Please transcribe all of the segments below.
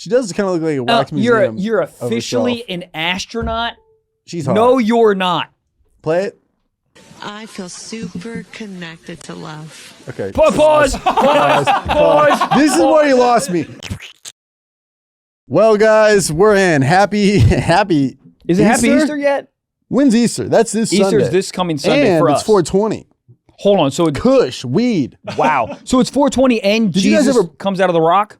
She does kind of look like a wax museum. You're officially an astronaut. She's hot. No, you're not. Play it. I feel super connected to love. Okay. Pause. This is where you lost me. Well, guys, we're in. Happy Is it Easter? Happy Easter yet? When's Easter? That's this Sunday. Easter's this coming Sunday and for us. it's 420. Hold on. So Kush, weed. wow. So it's 420 and Did you guys Jesus ever- comes out of the rock?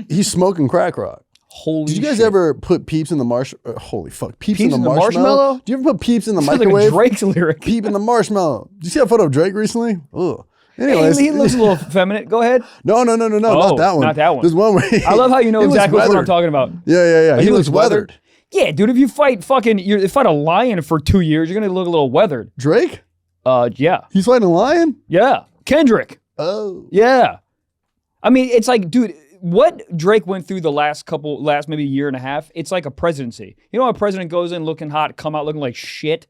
He's smoking crack rock. Holy Did you guys shit. ever put peeps in the holy fuck. Peeps Peeps in the marshmallow? Do you ever put peeps in the Sounds microwave? like a Drake's lyric. Peep in the marshmallow. Did you see that photo of Drake recently? Ugh. Anyways. He looks a little feminine. Go ahead. No, not that one. Not that one. There's one where I love how you know he looks exactly what I'm weathered. talking about. Yeah. He looks weathered. Yeah, dude, if you fight a lion for 2 years, you're gonna look a little weathered. Drake? Yeah. He's fighting a lion? Yeah. Kendrick. Oh. Yeah. I mean, it's like, dude, what Drake went through the last maybe year and a half, it's like a presidency. You know how a president goes in looking hot, come out looking like shit?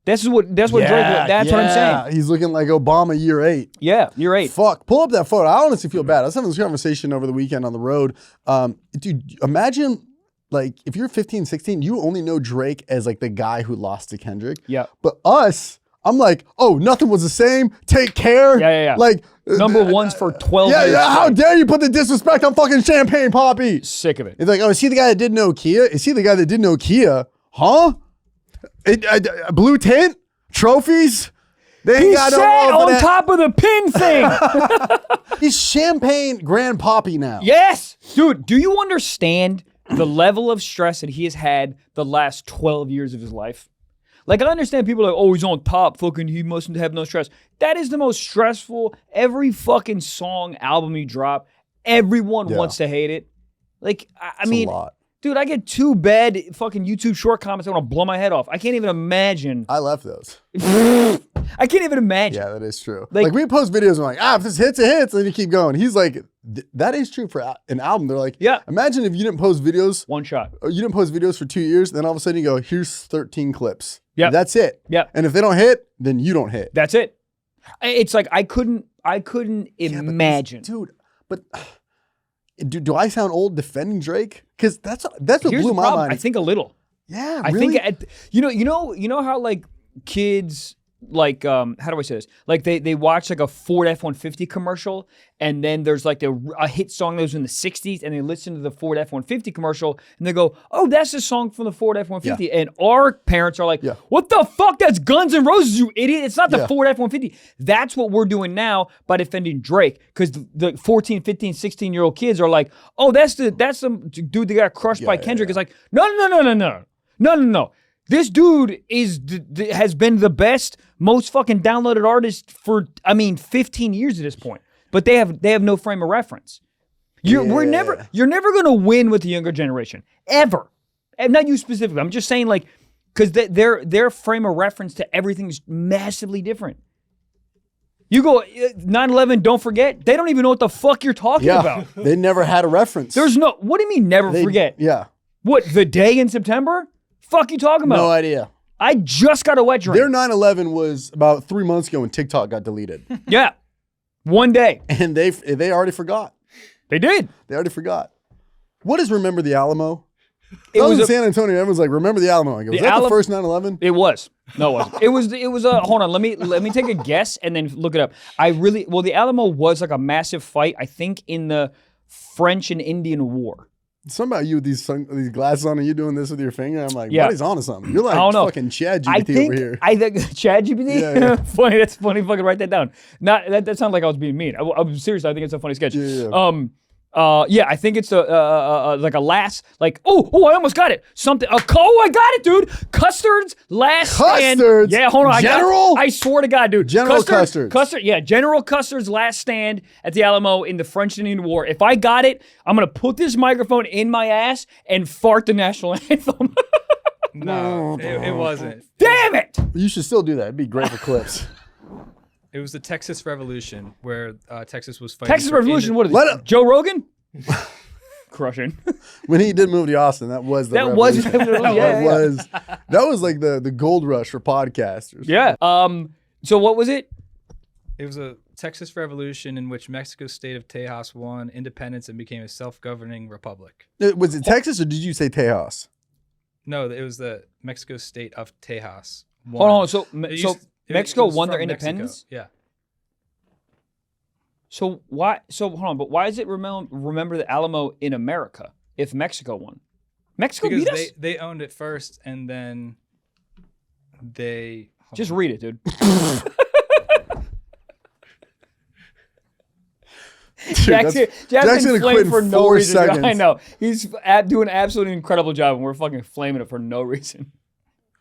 That's what Drake, that's what I'm saying. He's looking like Obama year 8. Yeah, you're right. Fuck. Pull up that photo. I honestly feel bad. I was having this conversation over the weekend on the road. Dude, imagine like if you're 15, 16, you only know Drake as like the guy who lost to Kendrick. Yeah. But us, I'm like, oh, nothing was the same. Take care. Yeah. Like Number ones for 12 years. Yeah. How dare you put the disrespect on fucking Champagne Poppy? Sick of it. It's like, oh, is he the guy that did Nokia? Is he the guy that did Nokia? Huh? Blue tint? Trophies? They ain't He got sat no on top of the pin thing. He's Champagne Grand Poppy now. Yes. Dude, do you understand the level of stress that he has had the last 12 years of his life? Like, I understand people are like, oh, he's on top, fucking, he mustn't have no stress. That is the most stressful, every fucking song, album you drop, everyone wants to hate it. Like, I mean, a lot. Dude, I get 2 bad fucking YouTube short comments that want to blow my head off. I can't even imagine. I left those. I can't even imagine. Yeah, that is true. Like we post videos and we're like, if this hits, it hits. And then you keep going. He's like, that is true for an album. They're like, yeah. Imagine if you didn't post videos. One shot. Or you didn't post videos for 2 years. Then all of a sudden you go, here's 13 clips. Yeah. That's it. Yeah. And if they don't hit, then you don't hit. That's it. It's like, I couldn't imagine. Do I sound old defending Drake? Because that's what Here's blew the my problem. mind. I think a little. Yeah, I really? think you know how like kids like how do I say this? Like they watch like a Ford F-150 commercial, and then there's like a hit song that was in the 60s, and they listen to the Ford F-150 commercial, and they go, "Oh, that's the song from the Ford F-150." Yeah. And our parents are like, "What the fuck? That's Guns N' Roses, you idiot! It's not the Ford F-150." That's what we're doing now by defending Drake, because the 14, 15, 16-year-old kids are like, "Oh, that's the dude that got crushed by Kendrick." It's like, no. This dude has been the best, most fucking downloaded artist for 15 years at this point. But they have no frame of reference. You're never gonna win with the younger generation ever, and not you specifically. I'm just saying like because their frame of reference to everything is massively different. You go 9/11, don't forget. They don't even know what the fuck you're talking about. They never had a reference. There's no. What do you mean never forget? Yeah. What, the day in September? Fuck you talking about? No idea. I just got a wet dream. Their 9/11 was about 3 months ago when TikTok got deleted. Yeah. One day. And they already forgot. They did. They already forgot. What is Remember the Alamo? It was in San Antonio. Everyone's like, Remember the Alamo. I go, was that the first 9/11? It was. No, it wasn't. It was hold on. Let me take a guess and then look it up. The Alamo was like a massive fight, I think, in the French and Indian War. Something about you with these glasses on and you doing this with your finger. I'm like, buddy's onto something. You're like fucking Chad GPT over here. I think Chad GPT? Yeah. Funny. That's funny. Fucking write that down. That sounds like I was being mean. I'm serious. I think it's a funny sketch. Yeah. I think it's like a last, like, I almost got it. Something, I got it, dude. Custard's last stand. Yeah, hold on. General? I swear to God, dude. General Custard. Yeah, General Custard's last stand at the Alamo in the French and Indian War. If I got it, I'm going to put this microphone in my ass and fart the national anthem. No, it wasn't. Damn it! You should still do that. It'd be great for clips. It was the Texas Revolution, where Texas was fighting. Texas Revolution, what is it? Joe Rogan? Crushing. When he did move to Austin, that was the revolution. That was like the gold rush for podcasters. Yeah. So what was it? It was a Texas revolution in which Mexico's state of Tejas won independence and became a self-governing republic. Was it Texas or did you say Tejas? No, it was the Mexico state of Tejas. Hold on. So Mexico won their independence? Yeah. So why? So hold on. But why is it remember the Alamo in America if Mexico won? Mexico beat us? They owned it first, and then they... Just read it, dude. Jackson gonna quit in for no 4 reason. seconds. I know. He's doing an absolutely incredible job, and we're fucking flaming it for no reason.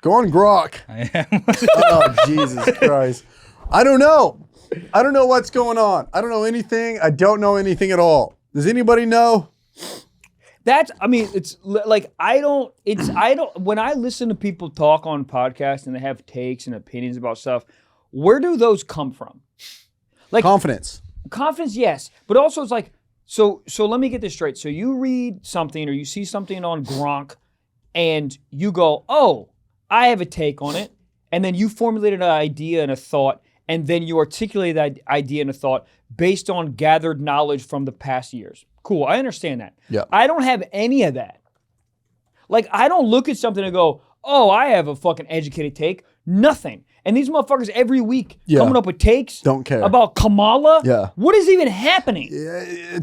Go on, Grok. I am. Oh, Jesus Christ. I don't know. I don't know what's going on. I don't know anything. I don't know anything at all. Does anybody know? It's like, when I listen to people talk on podcasts and they have takes and opinions about stuff, where do those come from? Like Confidence, yes. But also it's like, so let me get this straight. So you read something or you see something on Gronk and you go, oh, I have a take on it. And then you formulated an idea and a thought, and then you articulate that idea and a thought based on gathered knowledge from the past years. Cool, I understand that. Yeah. I don't have any of that. Like, I don't look at something and go, oh, I have a fucking educated take. Nothing. And these motherfuckers every week coming up with takes Don't care. about Kamala. Yeah. What is even happening?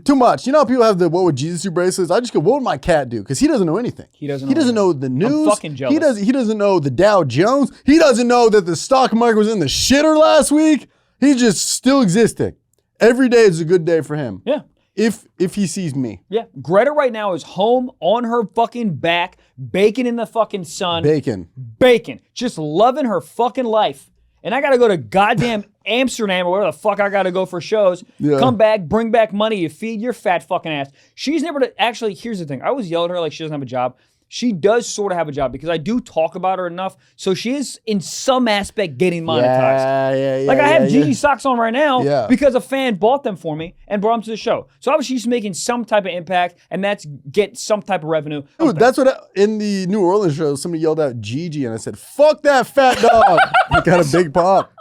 too much. You know how people have the what would Jesus do bracelets? I just go, what would my cat do? Because he doesn't know anything. He doesn't know the news. I'm fucking jealous. He doesn't know the Dow Jones. He doesn't know that the stock market was in the shitter last week. He's just still existing. Every day is a good day for him. Yeah. If he sees me. Yeah. Greta right now is home on her fucking back, baking in the fucking sun. Bacon. Just loving her fucking life. And I got to go to goddamn Amsterdam or wherever the fuck I got to go for shows. Yeah. Come back, bring back money, you feed your fat fucking ass. She's never, actually, here's the thing. I always yell at her like she doesn't have a job. She does sort of have a job because I do talk about her enough. So she is in some aspect getting monetized. Yeah. Like I have Gigi socks on right now because a fan bought them for me and brought them to the show. So obviously she's making some type of impact, and that's get some type of revenue. Dude, that's what in the New Orleans show, somebody yelled out Gigi and I said, fuck that fat dog. He got a big pop.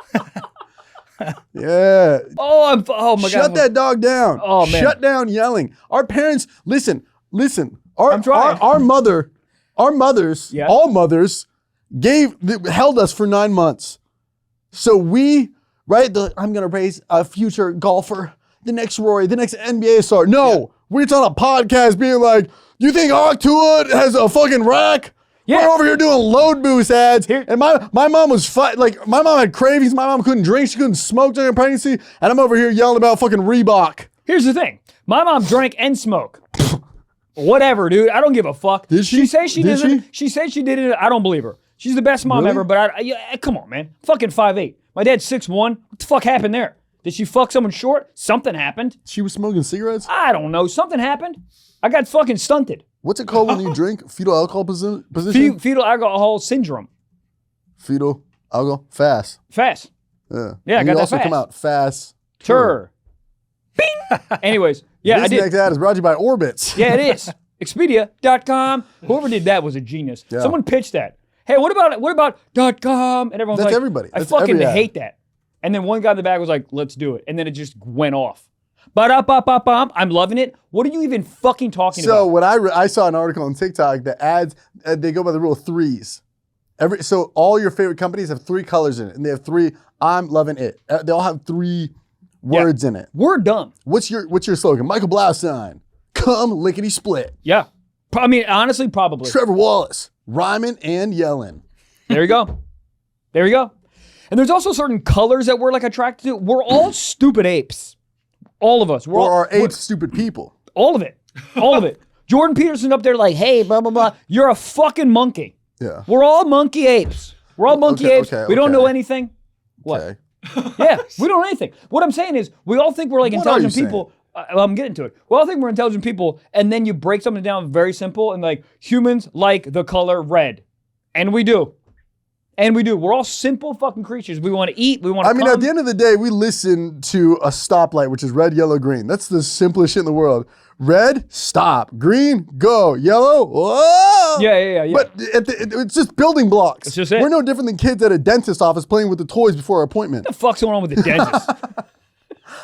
Yeah. Oh my God. Shut that dog down. Oh man. Shut down yelling. Our parents, listen. I'm trying. Our mothers, all mothers, held us for 9 months. So I'm going to raise a future golfer, the next Rory, the next NBA star. No, we're just on a podcast being like, you think Octua has a fucking rack? Yeah. We're over here doing load boost ads. And my mom was my mom had cravings. My mom couldn't drink. She couldn't smoke during pregnancy. And I'm over here yelling about fucking Reebok. Here's the thing. My mom drank and smoked. Whatever, dude. I don't give a fuck. Did she? She says she didn't. She said she did it. I don't believe her. She's the best mom ever, but come on, man. Fucking 5'8". My dad's 6'1". What the fuck happened there? Did she fuck someone short? Something happened. She was smoking cigarettes? I don't know. Something happened. I got fucking stunted. What's it called when you drink? Fetal alcohol position? Fetal alcohol syndrome. Fetal alcohol? Fast. Yeah. Yeah, I got that also fast. come out fast. Bing! Anyways. Yeah, this next ad is brought to you by Orbitz. Yeah, it is. Expedia.com. Whoever did that was a genius. Yeah. Someone pitched that. Hey, what about .com? And everyone's That's like, everybody. I fucking hate that. And then one guy in the back was like, let's do it. And then it just went off. Ba-da-ba-ba-bum. I'm loving it. What are you even fucking talking about? So when I saw an article on TikTok that ads, they go by the rule of threes. So all your favorite companies have 3 colors in it. And they have 3, I'm loving it. They all have 3 words in it. We're dumb. What's your slogan? Michael Blaustein. Come lickety split. Yeah. I mean, honestly, probably. Trevor Wallace. Rhyming and yelling. There you go. And there's also certain colors that we're like attracted to. We're all stupid apes. All of us. We're apes stupid people. All of it. Jordan Peterson up there like, hey, blah, blah, blah. You're a fucking monkey. Yeah. We're all monkey apes. We don't know anything. What? Okay. Yeah, we don't know anything. What I'm saying is, we all think we're like intelligent people. I'm getting to it. We all think we're intelligent people, and then you break something down very simple, and like, humans like the color red. And we do. We're all simple fucking creatures. We want to eat. We want to at the end of the day, we listen to a stoplight, which is red, yellow, green. That's the simplest shit in the world. Red, stop. Green, go. Yellow, whoa. know? Yeah. But it's just building blocks. It's just it. We're no different than kids at a dentist office playing with the toys before our appointment. What the fuck's going on with the dentist?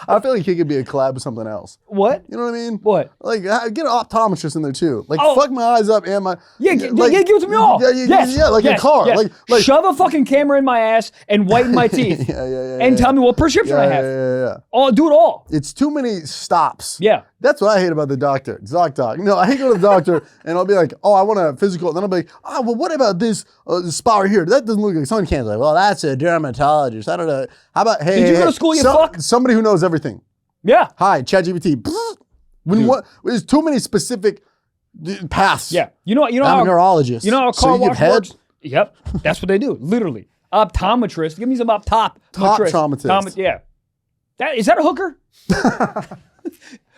I feel like he could be a collab with something else. What? You know what I mean? What? Like, get an optometrist in there too. Like, fuck my eyes up and my... Yeah, give it to me all. Yeah, like a car. Yes. Like shove a fucking camera in my ass and whiten my teeth. And tell me what prescription I have. Yeah. Oh, do it all. It's too many stops. Yeah. That's what I hate about the doctor. Doc. No, I hate going to the doctor and I'll be like, oh, I want a physical. And then I'll be like, oh, well, what about this spot right here? That doesn't look like sun cancer. Like, well, that's a dermatologist. I don't know. How about, hey, did you go to school, you fuck? Somebody who knows everything. Yeah. Hi, ChatGPT. There's too many specific paths. Yeah. You know I'm a neurologist. You know how a car wash head? works? Yep. That's what they do. Literally. Optometrist. Give me some Optometrist. Yeah. Is that a hooker?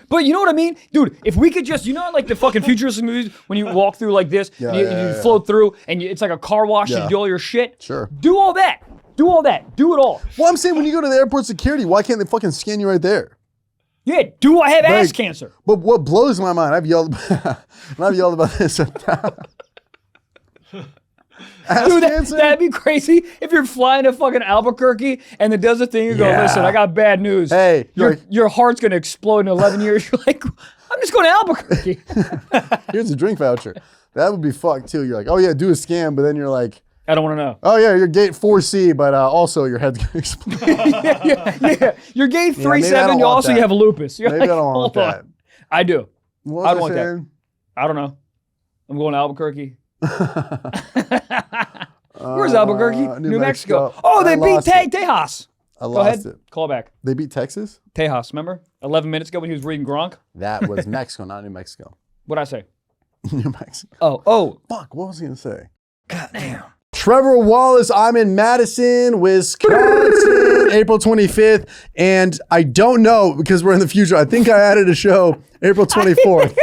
But you know what I mean? Dude, if we could just, like the fucking futuristic movies when you walk through like this, you float through and it's like a car wash and you do all your shit. Sure. Do all that. Do it all. Well, I'm saying when you go to the airport security, why can't they fucking scan you right there? Yeah, do I have ass cancer? But what blows my mind, I've yelled about this. Dude, that'd be crazy if you're flying to fucking Albuquerque and it does a thing. You go, listen, I got bad news. Hey, your heart's gonna explode in 11 years. You're like, I'm just going to Albuquerque. Here's a drink voucher. That would be fucked too. You're like, oh yeah, do a scan, but then you're like, I don't want to know. Oh yeah, you're gate 4C, but also your head's gonna explode. yeah. You're gate 3-7. You also have lupus. You're maybe I don't want that. I do. I want that. I don't know. I'm going to Albuquerque. Where's Albuquerque? New Mexico. Oh, they beat Tejas. I lost it. Call back. They beat Texas? Tejas, remember? 11 minutes ago when he was reading Gronk? That was Mexico, not New Mexico. What'd I say? New Mexico. Oh. Fuck, what was I gonna say? God damn. Trevor Wallace, I'm in Madison, Wisconsin, April 25th. And I don't know, because we're in the future, I think I added a show April 24th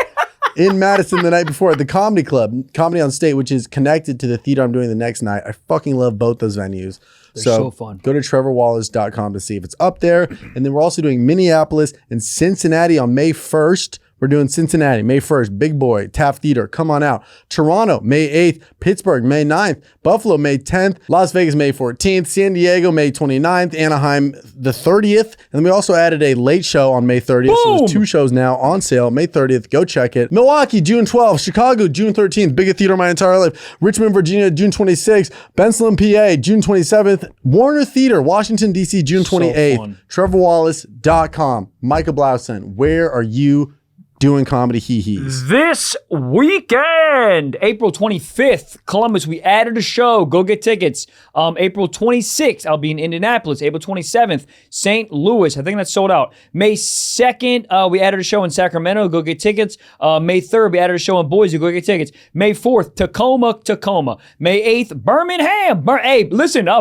in Madison the night before at the Comedy Club, Comedy on State, which is connected to the theater I'm doing the next night. I fucking love both those venues. They're so fun. Go to trevorwallace.com to see if it's up there. And then we're also doing Minneapolis and Cincinnati on May 1st. We're doing Cincinnati, May 1st, Big Boy, Taft Theater, come on out. Toronto, May 8th, Pittsburgh, May 9th, Buffalo, May 10th, Las Vegas, May 14th, San Diego, May 29th, Anaheim, the 30th. And then we also added a late show on May 30th. Boom! So there's 2 shows now on sale, May 30th. Go check it. Milwaukee, June 12th, Chicago, June 13th, biggest theater of my entire life. Richmond, Virginia, June 26th, Bensalem, PA, June 27th, Warner Theater, Washington, D.C., June 28th. So TrevorWallace.com. Micah Blausen, where are you doing comedy hee-hees? This weekend, April 25th, Columbus, we added a show. Go get tickets. April 26th, I'll be in Indianapolis. April 27th, St. Louis. I think that's sold out. May 2nd, we added a show in Sacramento. Go get tickets. May 3rd, we added a show in Boise. Go get tickets. May 4th, Tacoma. May 8th, Birmingham.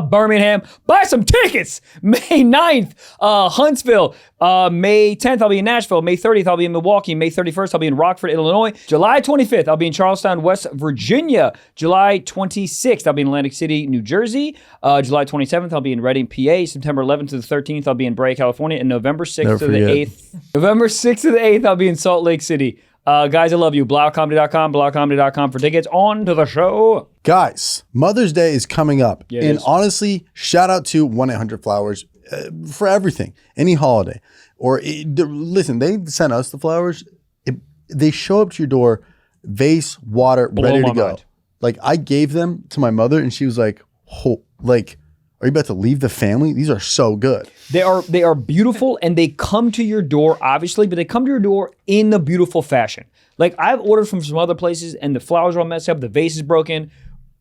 Birmingham. Buy some tickets. May 9th, Huntsville. May 10th, I'll be in Nashville. May 30th, I'll be in Milwaukee. May 31st, I'll be in Rockford, Illinois. July 25th, I'll be in Charlestown, West Virginia. July 26th, I'll be in Atlantic City, New Jersey. July 27th, I'll be in Reading, PA. September 11th to the 13th, I'll be in Brea, California. And November 6th to the 8th, I'll be in Salt Lake City. Guys, I love you. BlauComedy.com for tickets. On to the show. Guys, Mother's Day is coming up. Yeah, and honestly, shout out to 1-800-Flowers for everything, any holiday. Listen, they sent us the flowers. They show up to your door, vase, water, ready to go. Mind. Like, I gave them to my mother and she was like, are you about to leave the family? These are so good. They are beautiful and they come to your door, obviously, but they come to your door in the beautiful fashion. Like, I've ordered from some other places and the flowers are all messed up, the vase is broken,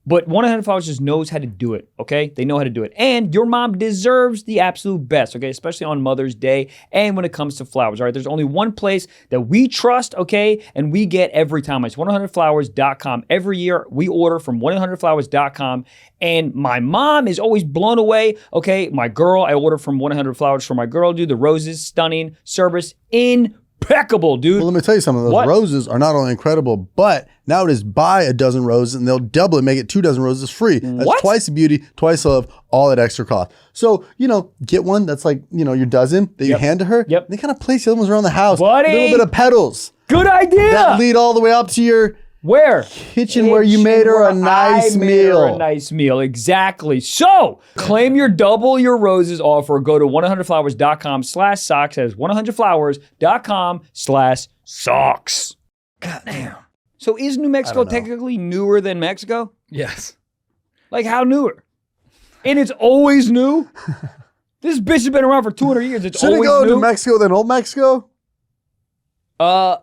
but 1-800-Flowers just knows how to do it, okay? They know how to do it. And your mom deserves the absolute best, okay? Especially on Mother's Day and when it comes to flowers, all right? There's only one place that we trust, okay? And we get every time. It's 1-800-Flowers.com. Every year, we order from 1-800-Flowers.com. And my mom is always blown away, okay? My girl, I order from 1-800-Flowers for my girl, dude. The roses, stunning. Service, impeccable, dude. Well, let me tell you something. Those roses are not only incredible, but now it is buy a dozen roses and they'll double it, make it 2 dozen roses free. That's twice the beauty, twice the love, all at extra cost. So, get one that's like, your dozen that you hand to her. Yep. They kind of place the other ones around the house. Buddy. A little bit of petals. Good idea. That lead all the way up to your Where? Kitchen where you made her a nice meal. A nice meal, exactly. So, claim your double your roses offer. Go to 100flowers.com/socks. That is 100flowers.com/socks. Goddamn. So is New Mexico technically newer than Mexico? Yes. Like how newer? And it's always new? This bitch has been around for 200 years. It's Should it always go new? to Mexico than Old Mexico?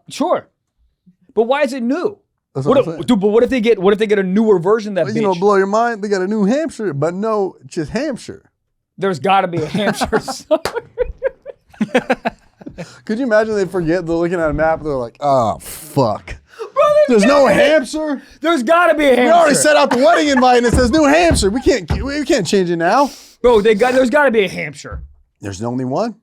Sure. But why is it new? That's what I'm saying. Dude, but what if they get a newer version of that bitch? You know, blow your mind. They got a New Hampshire, but no, just Hampshire. There's got to be a Hampshire somewhere. Could you imagine they forget? They're looking at a map. They're like, oh fuck. There's no Hampshire. There's got to be a Hampshire. We already set out the wedding invite and it says New Hampshire. We can't change it now. Bro, there's got to be a Hampshire. There's only one.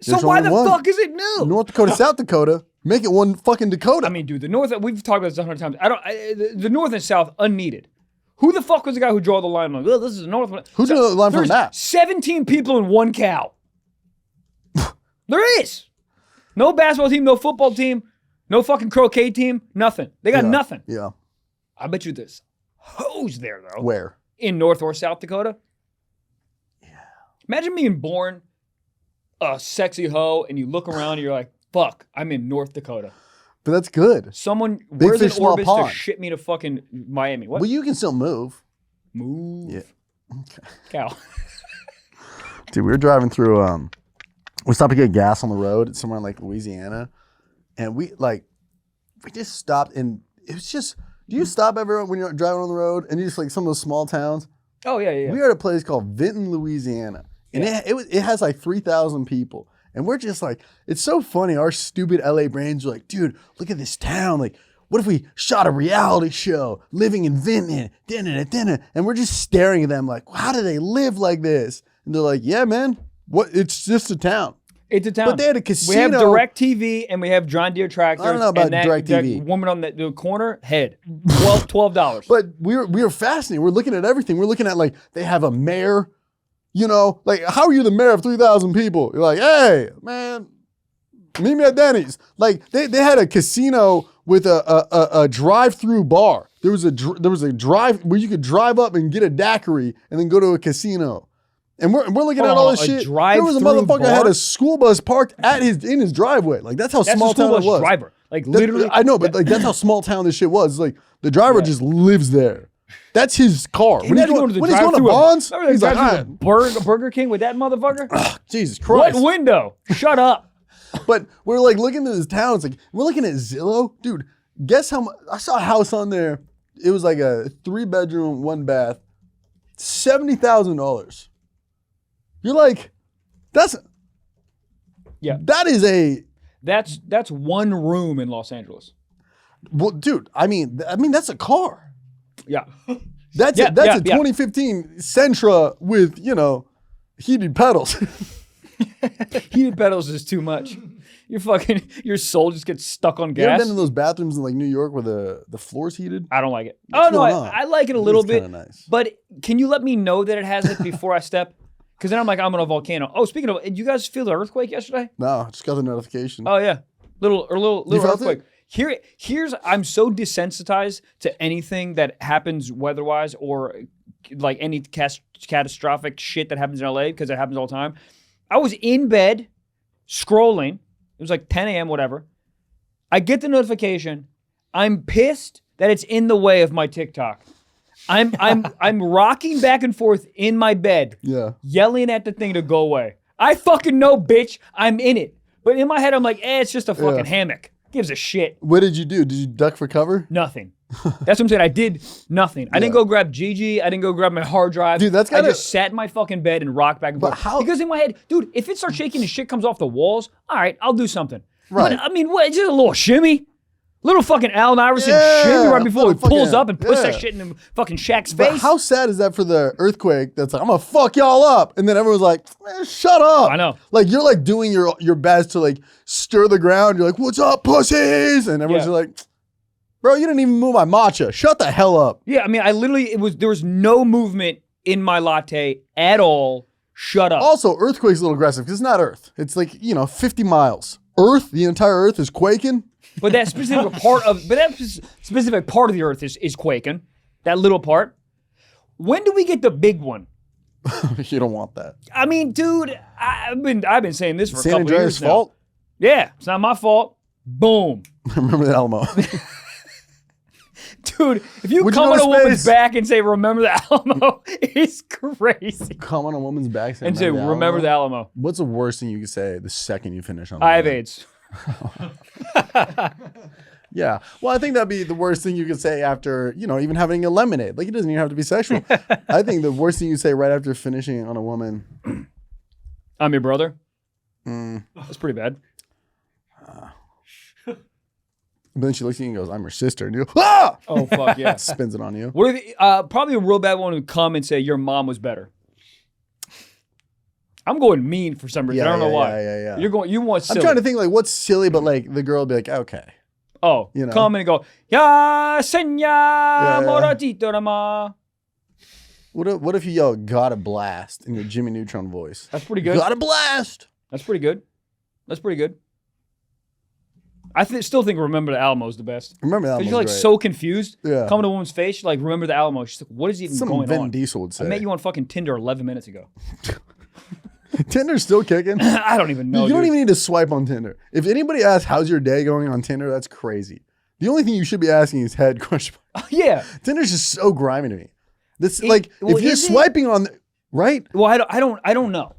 So why the fuck is it new? North Dakota, South Dakota. Make it one fucking Dakota. I mean, dude, the North, we've talked about this 100 times. The North and South, unneeded. Who the fuck was the guy who drew the line? Like, well, this is the North. Who drew the line from that? 17 people in one cow. There is. No basketball team, no football team, no fucking croquet team, nothing. They got nothing. Yeah. I bet you there's hoes there, though. Where? In North or South Dakota. Yeah. Imagine being born a sexy hoe and you look around and you're like, fuck, I'm in North Dakota. But that's good. Someone, Big where's fish, an small Orbis pond. to ship me to fucking Miami? What? Well, you can still move. Move. Yeah. Okay. Cow. Dude, we were driving through, we stopped to get gas on the road somewhere in like Louisiana. And we just stopped and it was just, do you stop ever when you're driving on the road and you just like some of those small towns? Oh, yeah. We are at a place called Vinton, Louisiana. And it has like 3,000 people. And we're just like, it's so funny. Our stupid LA brains are like, dude, look at this town. Like, what if we shot a reality show living in Vinton? And we're just staring at them like, how do they live like this? And they're like, yeah, man, it's just a town. It's a town. But they had a casino. We have DirecTV and we have John Deere tractors. I don't know about DirecTV. That woman on the corner, head, $12. But we were fascinated. We're looking at everything. We're looking at like, they have a mayor. You know, like, how are you the mayor of 3,000 people? You're like, hey, man, meet me at Denny's. Like, they had a casino with a drive-through bar. There was a drive where you could drive up and get a daiquiri and then go to a casino. And we're looking at all this shit. There was a motherfucker that had a school bus parked in his driveway. Like, that's how small town it was. Driver. Like, literally. I know, but like that's how small town this shit was. It's like, the driver just lives there. That's his car. When he's going to Bonds, he's like, all right. Burger King with that motherfucker? Ugh, Jesus Christ. What window? Shut up. But we're like looking at this town. It's like, we're looking at Zillow. Dude, guess how much? I saw a house on there. It was like a 3-bedroom, 1-bath, $70,000. You're like, that's one room in Los Angeles. Well, dude, I mean that's a car. Yeah. That's a 2015 Sentra with, heated pedals. Heated pedals is too much. Your soul just gets stuck on gas. You ever been in those bathrooms in like New York where the floor's heated? I don't like it. I like it a little bit. Nice. But can you let me know that it has it before I step? Because then I'm like, I'm on a volcano. Oh, speaking of, did you guys feel the earthquake yesterday? No, just got the notification. Oh yeah, little earthquake. It? Here's I'm so desensitized to anything that happens weather-wise or like any catastrophic shit that happens in LA because it happens all the time. I was in bed scrolling. It was like 10 a.m. whatever. I get the notification. I'm pissed that it's in the way of my TikTok. I'm rocking back and forth in my bed, yelling at the thing to go away. I fucking know, bitch. I'm in it. But in my head, I'm like, it's just a fucking hammock. Gives a shit. What did you do? Did you duck for cover? Nothing. That's what I'm saying. I did nothing. I didn't go grab Gigi. I didn't go grab my hard drive. Dude, I just sat in my fucking bed and rocked back and forth. Because in my head, dude, if it starts shaking and shit comes off the walls, all right, I'll do something. Right. But I mean, what? It's just a little shimmy. Little fucking Allen Iverson shimmy right before he pulls up and puts that shit in fucking Shaq's face. But how sad is that for the earthquake that's like, I'm gonna fuck y'all up. And then everyone's like, man, shut up. I know. Like, you're like doing your best to like stir the ground. You're like, what's up, pussies? And everyone's just like, bro, you didn't even move my matcha. Shut the hell up. Yeah, I mean, there was no movement in my latte at all. Shut up. Also, earthquake's a little aggressive because it's not Earth. It's like, 50 miles. The entire Earth is quaking. But that specific part of the earth is quaking. That little part. When do we get the big one? You don't want that. I mean, dude, I've been saying this for a couple of years now. fault? Yeah, it's not my fault. Boom. Remember the Alamo. Dude, if you come on a woman's back and say, remember the Alamo, it's crazy. Come on a woman's back and say, remember the Alamo. What's the worst thing you can say the second you finish on I have AIDS. Yeah. Well, I think that'd be the worst thing you could say after, even having a lemonade. Like, it doesn't even have to be sexual. I think the worst thing you say right after finishing on a woman. I'm your brother. That's pretty bad. But then she looks at you and goes, I'm your sister. And you go, ah! Oh, fuck yeah. Spins it on you. What if, probably a real bad one would come and say, your mom was better. I'm going mean for some reason. I don't know why. Yeah. You want silly. I'm trying to think, like, what's silly, but, like, the girl will be like, okay. Oh, come in and go, ya senya moratito nama. What if you yell, got a blast in your Jimmy Neutron voice? That's pretty good. Got a blast. That's pretty good. I still think Remember the Alamo is the best. Remember the Alamo. Because you're like so confused. Yeah. Coming to a woman's face, you're like, remember the Alamo. She's like, what is even going Vin on? Diesel would say. I met you on fucking Tinder 11 minutes ago. Tinder's still kicking? I don't even know. You don't even need to swipe on Tinder. If anybody asks, how's your day going on Tinder, that's crazy. The only thing you should be asking is head question. Yeah. Tinder's just so grimy to me. If you're swiping on, right? Well, I don't know.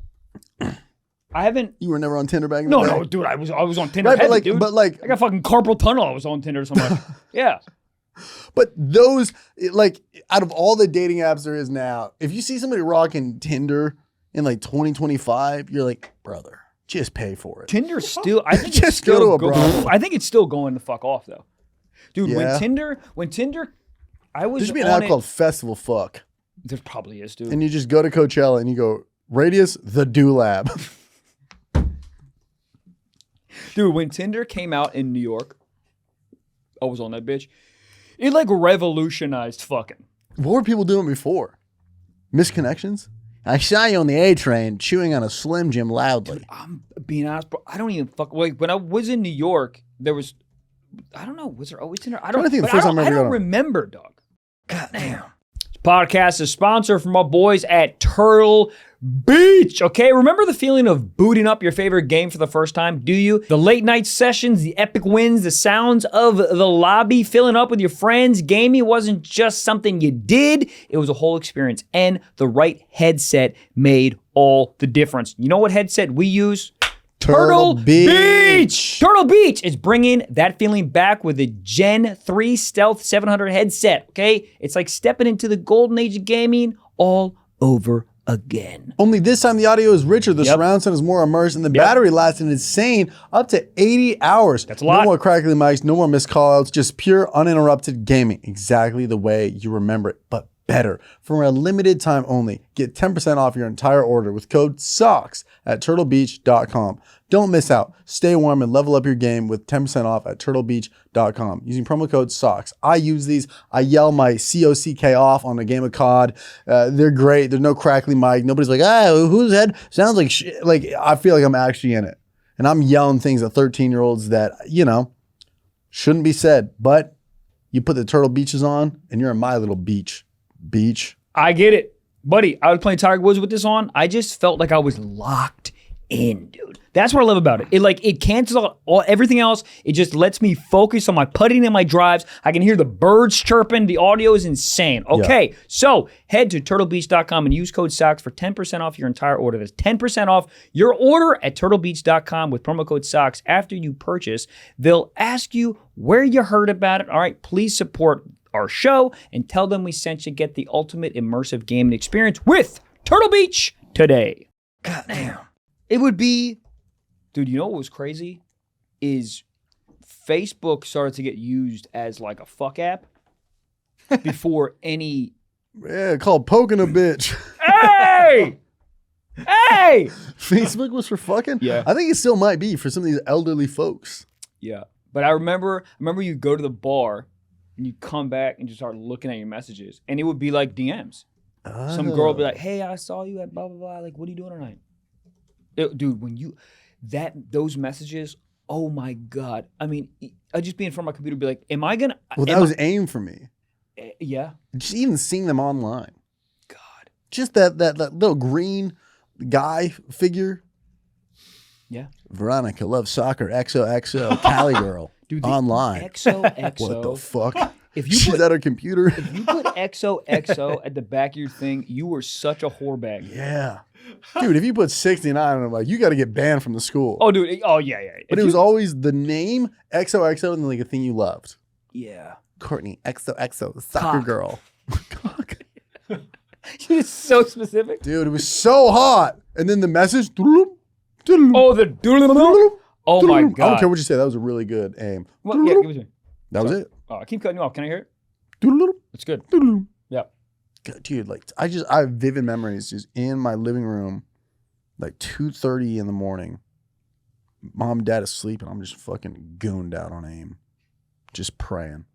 I haven't. You were never on Tinder back in the day? No, dude. I was on Tinder. Right, heavy, but like, I got fucking carpal tunnel. I was on Tinder so much. Yeah. But those, like, out of all the dating apps there is now, if you see somebody rocking Tinder in like 2025, you're like, brother, just pay for it. Tinder's still. I think just it's still go to a brothel. I think it's still going the fuck off though, dude. Yeah. When Tinder, I was. There should be an app called Festival Fuck. There probably is, dude. And you just go to Coachella and you go, Radius, the Doolab. Dude, when Tinder came out in New York, I was on that bitch. It like revolutionized fucking. What were people doing before? Misconnections? I saw you on the A train chewing on a Slim Jim loudly. Dude, I'm being honest, bro. I don't even like when I was in New York, there was, I don't know, was there always Tinder? I don't remember, dog. God damn. This podcast is sponsored from our boys at Turtle Beach, okay? Remember the feeling of booting up your favorite game for the first time, do you? The late night sessions, the epic wins, the sounds of the lobby, filling up with your friends. Gaming wasn't just something you did, it was a whole experience. And the right headset made all the difference. You know what headset we use? Turtle Beach! Turtle Beach is bringing that feeling back with the Gen 3 Stealth 700 headset, okay? It's like stepping into the golden age of gaming all over again. Only this time the audio is richer, the surround sound is more immersed, and the battery lasts an insane up to 80 hours. That's a lot. No more crackly mics, no more missed callouts, just pure uninterrupted gaming. Exactly the way you remember it, but better. For a limited time only, get 10% off your entire order with code SOCKS at turtlebeach.com. Don't miss out. Stay warm and level up your game with 10% off at turtlebeach.com using promo code SOCKS. I use these. I yell my COCK off on a game of COD. They're great. There's no crackly mic. Nobody's like, whose head sounds like shit. Like, I feel like I'm actually in it. And I'm yelling things at 13-year-olds that, shouldn't be said. But you put the Turtle Beaches on and you're in my little beach. I get it. Buddy, I was playing Tiger Woods with this on. I just felt like I was locked in, dude. That's what I love about it. It cancels out everything else. It just lets me focus on my putting and my drives. I can hear the birds chirping. The audio is insane. Okay, so head to turtlebeach.com and use code SOCKS for 10% off your entire order. That's 10% off your order at turtlebeach.com with promo code SOCKS. After you purchase, they'll ask you where you heard about it. All right, please support our show and tell them we sent you. Get the ultimate immersive gaming experience with Turtle Beach today. God damn. It would be, dude, you know what was crazy? Is Facebook started to get used as like a fuck app before any. Yeah, called poking a bitch. Hey! Hey! Facebook was for fucking? Yeah. I think it still might be for some of these elderly folks. Yeah. But I remember you go to the bar and you come back and just start looking at your messages. And it would be like DMs. Some girl would be like, hey, I saw you at blah, blah, blah. Like, what are you doing tonight? Dude, when those messages Oh my God. I mean, I'd just be in front of my computer and be like, am I going to... Well, that was AIM for me. Yeah. Just even seeing them online. God. Just that little green guy figure. Yeah. Veronica loves soccer. XOXO. Cali girl. Dude, online. XOXO. What the fuck? If you She's at her computer. If you put XOXO at the back of your thing, you were such a whorebag. Yeah. Dude, if you put 69 on it, like, you got to get banned from the school. Oh, dude. Oh, yeah. But it was always the name XOXO and like a thing you loved. Yeah. Courtney, XOXO, soccer girl. Cock. You're so specific. Dude, it was so hot. And then the message. Oh, the oh my God. I don't care what you say. That was a really good aim. Well, yeah, give it to me. That was it. Oh, I keep cutting you off. Can I hear it? It's good. Yeah. Dude, like I have vivid memories just in my living room, like 2:30 in the morning. Mom and dad asleep and I'm just fucking gooned out on AIM. Just praying.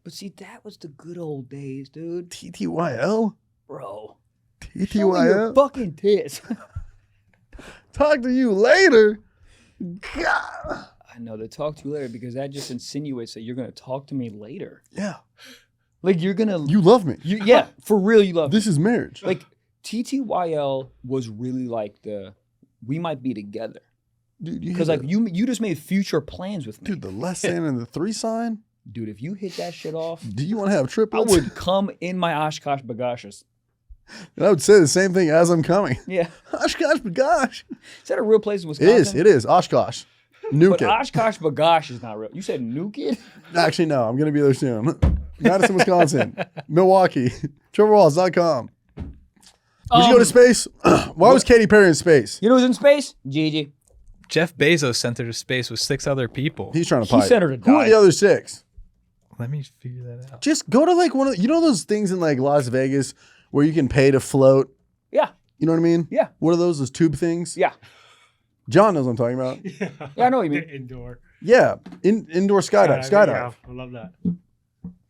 But see, that was the good old days, dude. TTYL? Bro. TTYL? Show me your fucking tits. Talk to you later. God. I know, they talk to you later because that just insinuates that you're going to talk to me later. Yeah. Like, you're going to... You love me. Yeah, for real, you love me. This is marriage. Like, TTYL was really like we might be together. Dude, because like you just made future plans with me. Dude, the less sign and the 3 sign. Dude, if you hit that shit off, do you want to have triplets? I would come in my Oshkosh bagashes. And I would say the same thing as I'm coming. Yeah. Oshkosh bagash. Is that a real place in Wisconsin? It is. Oshkosh. Nuke but it. Oshkosh bagash is not real. You said nuke it? Actually, no. I'm going to be there soon. Madison, Wisconsin. Milwaukee. TrevorWalls.com. Would you go to space? Why was Katy Perry in space? You know who's in space? Gigi. Jeff Bezos sent her to space with 6 other people. He's trying to pipe. He sent her to die. Who are the other 6? Let me figure that out. Just go to like one of you know those things in like Las Vegas where you can pay to float? Yeah. You know what I mean? Yeah. What are those tube things? Yeah. John knows what I'm talking about. Yeah, I know what you mean. Indoor. Yeah. Indoor skydive. Skydive. Yeah, I love that.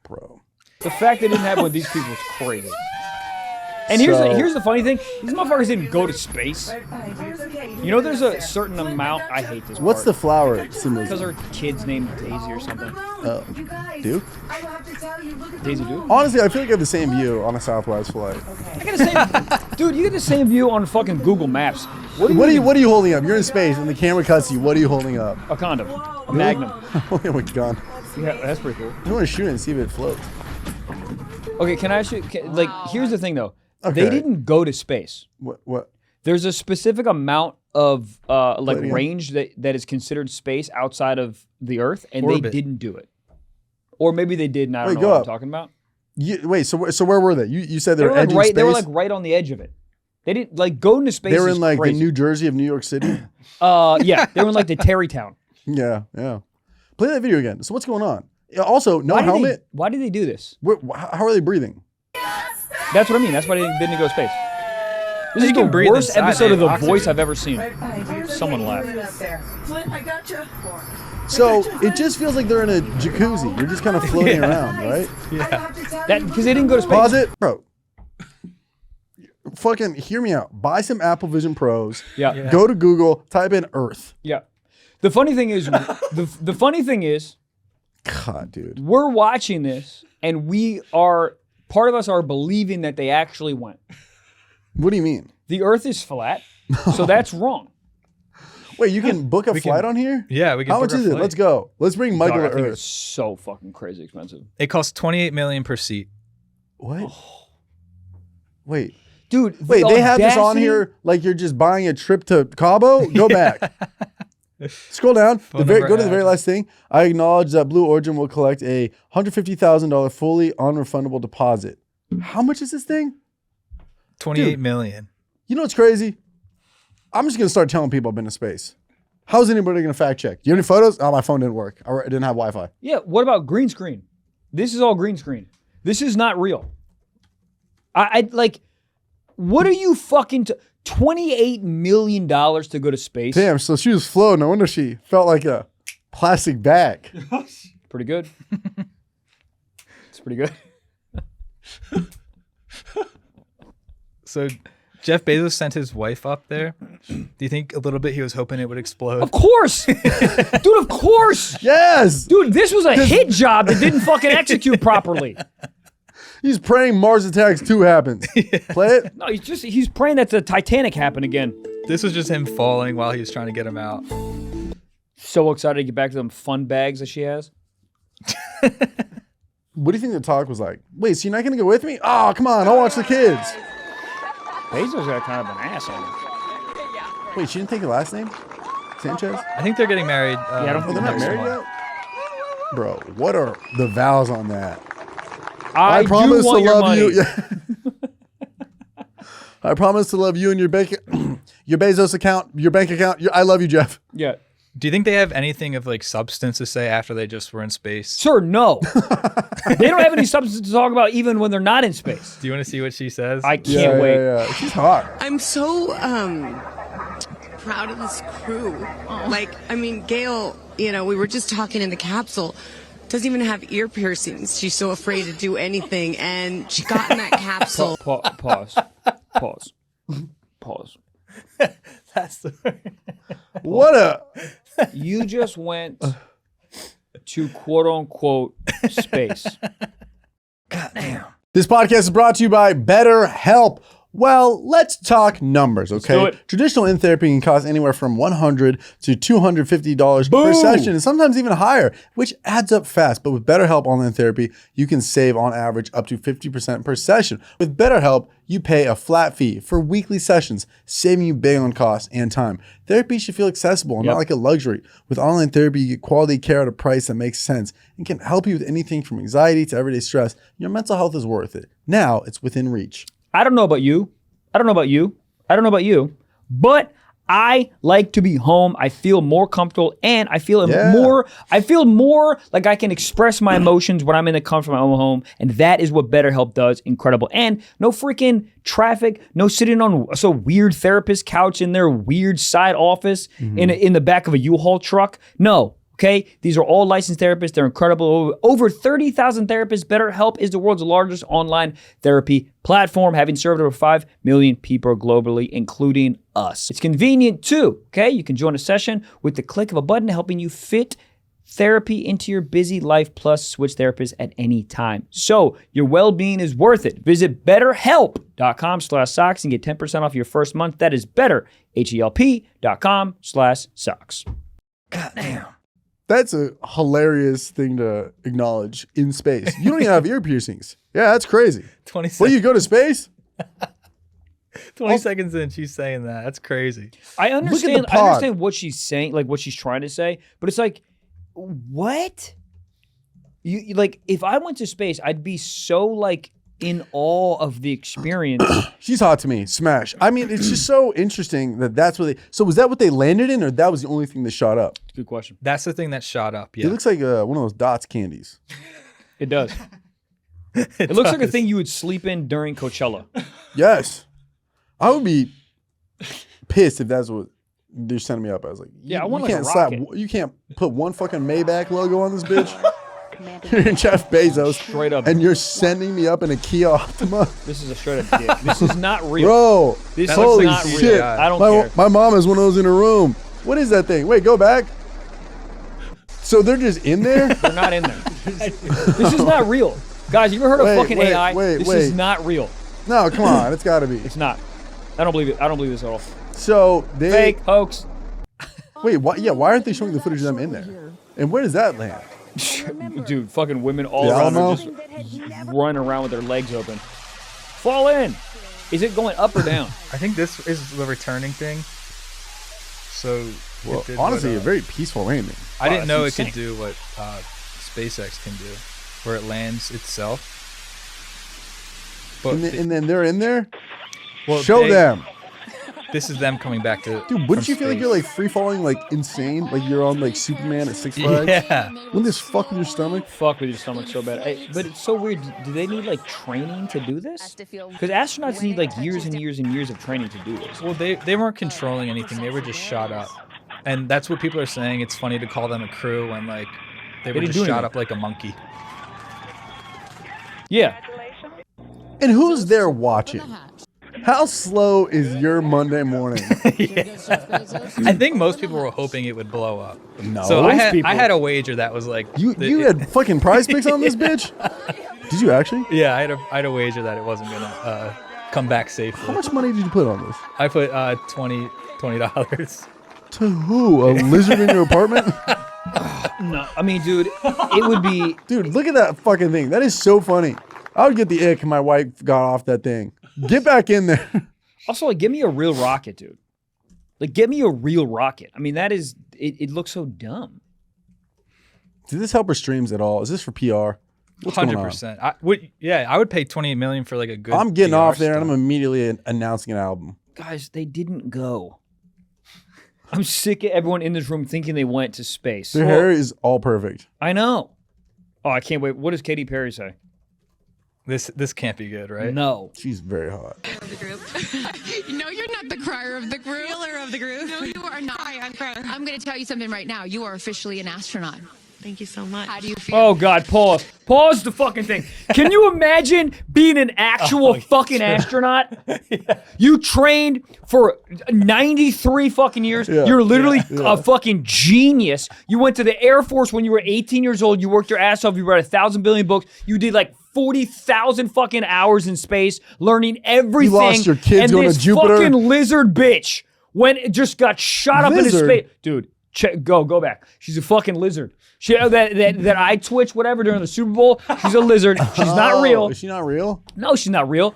Bro. The fact they didn't have one of these people is crazy. And here's the funny thing. These motherfuckers didn't go to space. You know there's a certain amount... I hate this What's the flower symbol? Because her kid's named Daisy or something. Duke? Daisy Duke? Honestly, I feel like I have the same view on a Southwest flight. I got the same... Dude, you get the same view on fucking Google Maps. What are you holding up? You're in space and the camera cuts you. What are you holding up? A condom. A Magnum. Holding up a gun. Yeah, that's pretty cool. You want to shoot it and see if it floats. Okay, can I shoot... here's the thing, though. Okay. They didn't go to space. What? There's a specific amount of range that is considered space outside of the Earth, and Orbit. they didn't do it. Or maybe they did, and I don't know go what up. I'm talking about. So where were they? You said they were edging right. space? They were like right on the edge of it. They didn't like go into space. They were in like crazy. the New Jersey of New York City? Yeah, they were in like the Terrytown. Yeah. Play that video again. So what's going on? Also, no helmet. Why did they do this? How are they breathing? That's what I mean. That's why they didn't go to space. This is You the can breathe worst inside, episode of they The have Voice oxygen. I've ever seen. Someone laughed. I got you. So it just feels like they're in a jacuzzi. You're just kind of floating around, right? That because they didn't go to space. Pause it, bro. Fucking hear me out. Buy some Apple Vision Pros. Yeah. Go to Google. Type in Earth. Yeah. The funny thing is, the funny thing is, God, dude. we're watching this, and part of us are believing that they actually went. What do you mean? The Earth is flat, so that's wrong. Wait, you can book a flight on here? Yeah, we can. How much is it? Let's go. Let's bring Michael Dog, I to think Earth. it's so fucking crazy expensive. It costs $28 million per seat. What? Wait. Dude, Wait, they have this on audacity- here like you're just buying a trip to Cabo? Go back. Scroll down. Go to the very last thing. I acknowledge that Blue Origin will collect a $150,000 fully unrefundable deposit. How much is this thing? $28 million. You know what's crazy? I'm just going to start telling people I've been to space. How's anybody going to fact check? Do you have any photos? Oh, my phone didn't work. I didn't have Wi-Fi. Yeah, what about green screen? This is all green screen. This is not real. I like, what are you fucking... $28 million to go to space. Damn, so she was floating. No wonder she felt like a plastic bag. Pretty good. It's pretty good. So Jeff Bezos sent his wife up there Do you think a little bit he was hoping it would explode? Of course. Dude, of course. Yes. Dude, this was a hit job that didn't fucking execute properly. He's praying Mars Attacks 2 happens. Play it? No, he's praying that the Titanic happened again. This was just him falling while he was trying to get him out. So excited to get back to them fun bags that she has. What do you think the talk was like? Wait, so you're not going to go with me? Oh, come on. I'll watch the kids. Bezos got kind of an ass on him. Wait, she didn't take your last name? Sanchez? I think they're getting married. I don't think They're not married yet? Bro, what are the vows on that? I promise do want to your love money. you. I promise to love you and your your Bezos account, your bank account. I love you, Jeff. Yeah. Do you think they have anything of like substance to say after they just were in space? Sir, no. They don't have any substance to talk about even when they're not in space. Do you want to see what she says? I can't wait. Yeah. She's hot. I'm so proud of this crew. Like, I mean, Gail, we were just talking in the capsule, doesn't even have ear piercings. She's so afraid to do anything, and she got in that capsule. Pause. That's the What a... You just went to quote unquote space. goddamn. This podcast is brought to you by BetterHelp. Well, let's talk numbers, okay? do it. Traditional in therapy can cost anywhere from $100 to $250 per Boom. session, and sometimes even higher, which adds up fast. But with BetterHelp Online Therapy, you can save on average up to 50% per session. With BetterHelp, you pay a flat fee for weekly sessions, saving you big on cost and time. Therapy should feel accessible and not like a luxury. With online therapy, you get quality care at a price that makes sense and can help you with anything from anxiety to everyday stress. Your mental health is worth it. Now it's within reach. I don't know about you, but I like to be home. I feel more comfortable, and I feel more like I can express my emotions when I'm in the comfort of my own home, and that is what BetterHelp does. Incredible. And no freaking traffic, no sitting on some weird therapist couch in their weird side office in the back of a U-Haul truck. No. Okay, these are all licensed therapists. They're incredible. Over 30,000 therapists. BetterHelp is the world's largest online therapy platform, having served over 5 million people globally, including us. It's convenient too, okay? You can join a session with the click of a button, helping you fit therapy into your busy life, plus switch therapists at any time. So your well-being is worth it. Visit betterhelp.com/socks and get 10% off your first month. That is betterhelp.com/socks. Goddamn. That's a hilarious thing to acknowledge in space. You don't even have ear piercings. Yeah, that's crazy. 20 seconds. Well, you go to space? 20 seconds in, she's saying that. That's crazy. I understand what she's saying, like what she's trying to say, but it's like, what? You like, if I went to space, I'd be so like in awe of the experience. She's hot to me. Smash. I mean, it's just so interesting that's what they... So was that what they landed in, or that was the only thing that shot up? Good question. That's the thing that shot up, yeah. It looks like one of those Dots candies. It does. It looks like a thing you would sleep in during Coachella. Yes. I would be pissed if that's what they're sending me up as. Like, Yeah, I want you like a can't rocket. You can't put one fucking Maybach logo on this bitch. You're Jeff Bezos. Straight up. And you're sending me up in a Kia Optima. This is a straight up kid. This is not real. Bro, This is holy not shit. real. I don't care. My mom has one of those in her room. What is that thing? Wait, go back. So they're just in there? They're not in there. This is not real. Guys, you ever heard of fucking AI? This is not real. No, come on. It's got to be. It's not. I don't believe it. I don't believe this at all. So they... Fake, hoax. Wait, why aren't they showing the footage of them in there? And where does that land? Dude, fucking women all The around Alamo? are just running around with their legs open. Fall in. Is it going up or down? I think this is the returning thing. So, Well, it did honestly, what, a very peaceful landing. I didn't know it insane. could do what SpaceX can do, where it lands itself. But And then they're in there? well, Show them. This is them coming back to. Dude, wouldn't from you feel like space. you're like free falling, like insane? Like you're on like Superman at Six Flags? Yeah. Wouldn't this fuck with your stomach? Fuck with your stomach so bad. But it's so weird. Do they need like training to do this? Because astronauts need like years and years and years of training to do this. Well, they weren't controlling anything. They were just shot up, and that's what people are saying. It's funny to call them a crew when like they were didn't just do shot anything. up like a monkey. Yeah. And who's there watching? How slow is your Monday morning? I think most people were hoping it would blow up. No. So I had a wager that was like you had fucking prize picks on this bitch? Did you actually? Yeah, I had a wager that it wasn't gonna come back safely. How much money did you put on this? I put $20. To who? A lizard in your apartment? No, I mean, dude, it would be. Dude, look at that fucking thing. That is so funny. I would get the ick if my wife got off that thing. Get back in there. Also, like, give me a real rocket, dude. Like, get me a real rocket. I mean, that is. It looks so dumb. Did this help her streams at all? Is this for PR? 100%. I would pay $28 million for like a good. I'm getting PR off there stunt. and I'm immediately announcing an album. Guys, they didn't go. I'm sick of everyone in this room thinking they went to space. Their hair is all perfect. I know. Oh, I can't wait. What does Katy Perry say? This can't be good, right? No. She's very hot. The group. No, you're not the crier of the group. Killer of the group. No, you are not. Hi, I'm crier. I'm going to tell you something right now. You are officially an astronaut. Thank you so much. How do you feel? Oh, God, pause. Pause the fucking thing. Can you imagine being an actual fucking astronaut? Yeah. You trained for 93 fucking years. Yeah. You're literally a fucking genius. You went to the Air Force when you were 18 years old. You worked your ass off. You read 1,000 billion books. You did like 40,000 fucking hours in space learning everything. You lost your kids going to Jupiter. And this fucking lizard bitch just got shot up into space. Dude, go back. She's a fucking lizard. She that eye twitch whatever during the Super Bowl. She's a lizard. She's not real. Is she not real? No, she's not real.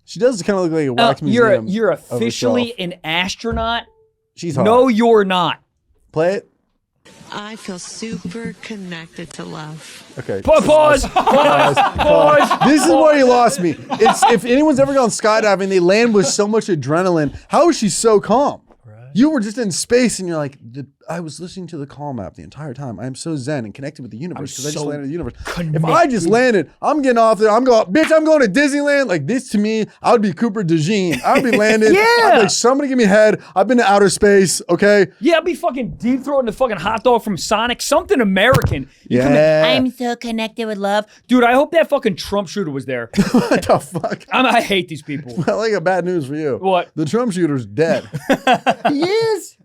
She does kind of look like a wax museum. You're officially an astronaut. She's hot. No, you're not. Play it. I feel super connected to love. Okay. Pause. This is where you lost me. It's if anyone's ever gone skydiving, they land with so much adrenaline. How is she so calm? Right. You were just in space and you're like, I was listening to the Calm app the entire time. I am so zen and connected with the universe because I just landed in the universe. If I just landed, I'm getting off there. I'm going to Disneyland. Like this to me, I would be Cooper DeJean. I would be landing. Yeah. I'd be like, somebody give me head. I've been to outer space. Okay. Yeah, I'd be fucking deep throating the fucking hot dog from Sonic. Something American. Yeah. I'm so connected with love. Dude, I hope that fucking Trump shooter was there. What the fuck? I hate these people. Well, I got bad news for you. What? The Trump shooter's dead. He is.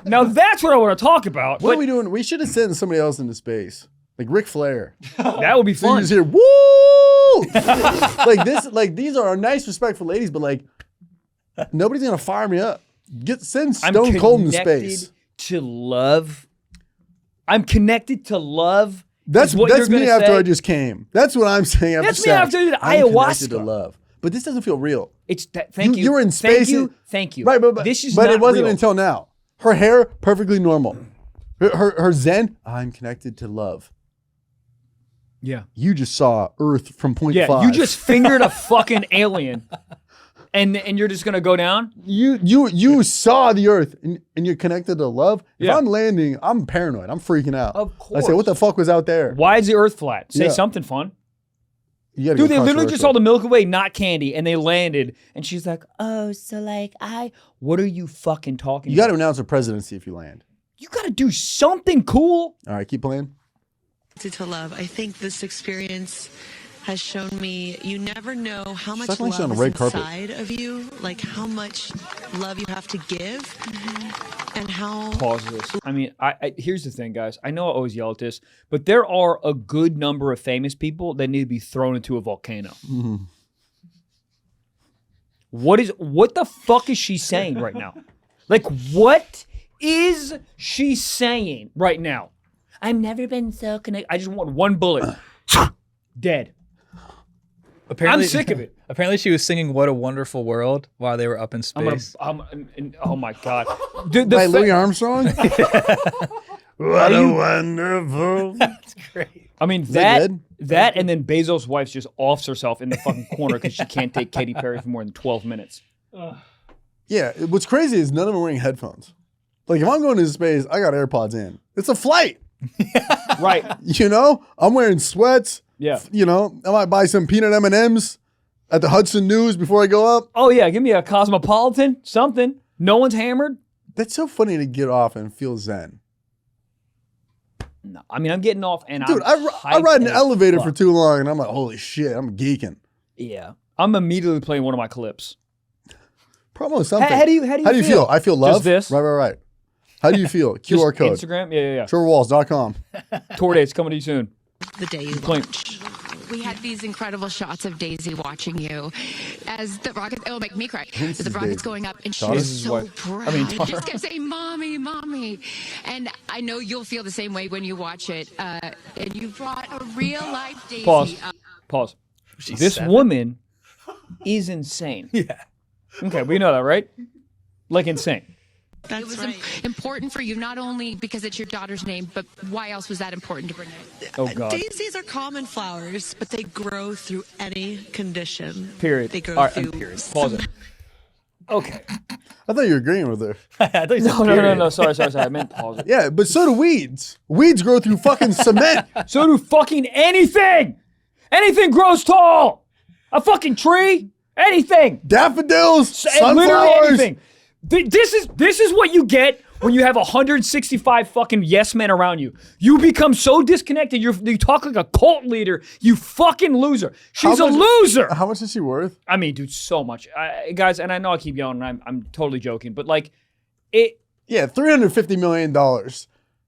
Now that's what I want to talk about. What are we doing? We should have sent somebody else into space. Like Ric Flair. That would be So you fun. just hear, woo! like these are nice, respectful ladies, but like nobody's gonna fire me up. Send Stone Cold into space. To love. I'm connected to love. That's what you're me gonna after say. I just came. That's what I'm saying after That's me sex. after I did I'm connected ayahuasca. to love. But this doesn't feel real. It's thank you. You were in space. Thank you. Right, but this is but not it wasn't real. until now. Her hair perfectly normal. Her zen. I'm connected to love. Yeah. You just saw Earth from point Yeah. five. You just fingered a fucking alien, and you're just gonna go down. You saw the Earth and you're connected to love. If Yeah. I'm landing, I'm paranoid. I'm freaking out. Of I say, what the fuck was out there? Why is the Earth flat? Say Yeah. something fun. You gotta Dude, go they literally just controversial. saw the Milky Way, not candy, and they landed, and she's like, "Oh, so like what are you fucking talking You got about? to announce a presidency if you land. You got to do something cool." All right, keep playing. To love. I think this experience has shown me you never know how much like she's on love a is red carpet. inside of you, like how much love you have to give, and how Pause this. I mean, I here's the thing, guys. I know I always yell at this, but there are a good number of famous people that need to be thrown into a volcano. Mm-hmm. What the fuck is she saying right now? Like, what is she saying right now? I've never been so connected. I just want one bullet. Dead. Apparently, I'm sick of it. Apparently, she was singing "What a Wonderful World" while they were up in space. Oh my god. Dude, By Louis Armstrong? What a wonderful. That's great. I mean, that and then Bezos' wife just offs herself in the fucking corner because she can't take Katy Perry for more than 12 minutes. Yeah, what's crazy is none of them are wearing headphones. Like, if I'm going into space, I got AirPods in. It's a flight. Right. You know? I'm wearing sweats. Yeah. You know? I might buy some peanut M&Ms at the Hudson News before I go up. Oh, yeah. Give me a Cosmopolitan, something. No one's hammered. That's so funny to get off and feel zen. No, I mean, I'm getting off and Dude, I'm I ride an hyped as elevator fuck. for too long and I'm like, holy shit, I'm geeking. Yeah. I'm immediately playing one of my clips. Promo something. How do you feel? I feel love. Just this? Right. How do you feel? QR code. Instagram? Yeah. TrevorWalls.com. Tour dates coming to you soon. The day you launch. We had these incredible shots of Daisy watching you as the rocket. It'll make me cry. As the rocket's going up, and she was so proud. She just kept saying, "Mommy, mommy," and I know you'll feel the same way when you watch it. And you brought a real life Daisy. Pause. This woman is insane. Yeah. Okay, we know that, right? Like insane. It was important for you, not only because it's your daughter's name, but why else was that important to bring it? Oh, God. Daisies are common flowers, but they grow through any condition. Period. They grow through. Period. Pause it. Okay. I thought you were agreeing with her. I thought you said No. Sorry. I meant pause it. Yeah, but so do weeds. Weeds grow through fucking cement. So do fucking anything. Anything grows tall. A fucking tree. Anything. Daffodils. Literally Sunflowers. anything. This is what you get when you have 165 fucking yes men around you. You become so disconnected. You talk like a cult leader. You fucking loser. She's a loser. How much is she worth? I mean, dude, so much, guys. And I know I keep yelling. And I'm totally joking, but like, it. Yeah, $350 million.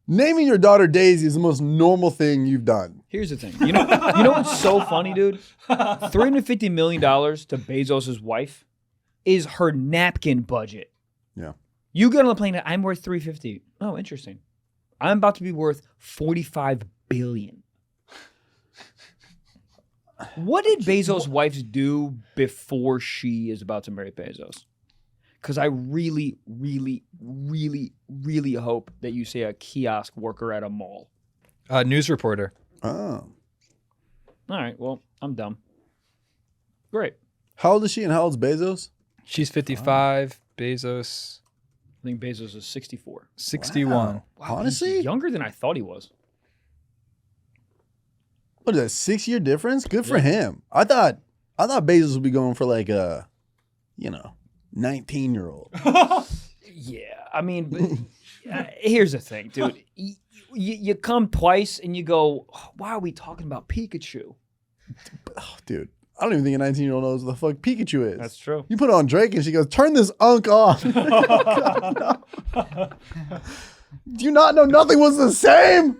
Naming your daughter Daisy is the most normal thing you've done. Here's the thing. You know what's so funny, dude? $350 million to Bezos' wife is her napkin budget. Yeah. You get on the plane, I'm worth $350. Oh, interesting. I'm about to be worth $45 billion. What did Bezos' wife do before she is about to marry Bezos? Because I really, really, really, really hope that you say a kiosk worker at a mall. News reporter. Oh. All right, well, I'm dumb. Great. How old is she and how old is Bezos? She's 55. Bezos. I think Bezos is 64. 61. Wow. Honestly? He's younger than I thought he was. What is that, 6-year difference? Good for him. I thought Bezos would be going for like a, 19-year-old. Yeah, I mean, here's the thing, dude. You come twice and you go, why are we talking about Pikachu? Oh, dude, I don't even think a 19-year-old knows what the fuck Pikachu is. That's true. You put it on Drake and she goes, turn this unk off. Do you not know nothing was the same?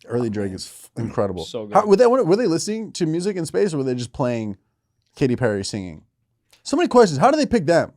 Early Drake is incredible. So good. Were they listening to music in space or were they just playing Katy Perry singing? So many questions. How do they pick them?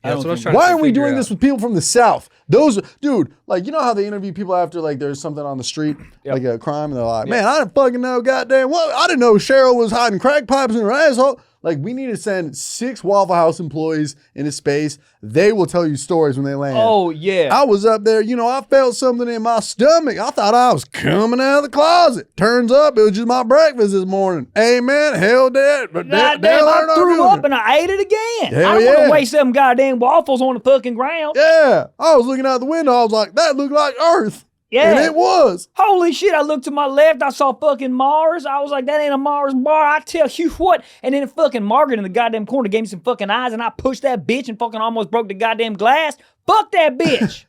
Why are we doing this with people from the South? Dude, like, you know how they interview people after, like, there's something on the street, like a crime, and they're like, man, I didn't fucking know, goddamn, what? I didn't know Cheryl was hiding crack pipes in her asshole. Like, we need to send 6 Waffle House employees into space. They will tell you stories when they land. Oh, yeah. I was up there, I felt something in my stomach. I thought I was coming out of the closet. Turns up, it was just my breakfast this morning. Amen. Hell dead. But goddamn, I threw up and I ate it again. Hell I don't want to waste them goddamn waffles on the fucking ground. Yeah. I was looking out the window. I was like, that looked like Earth. Yeah. And it was. Holy shit, I looked to my left, I saw fucking Mars. I was like, that ain't a Mars bar, I tell you what. And then fucking Margaret in the goddamn corner gave me some fucking eyes and I pushed that bitch and fucking almost broke the goddamn glass. Fuck that bitch.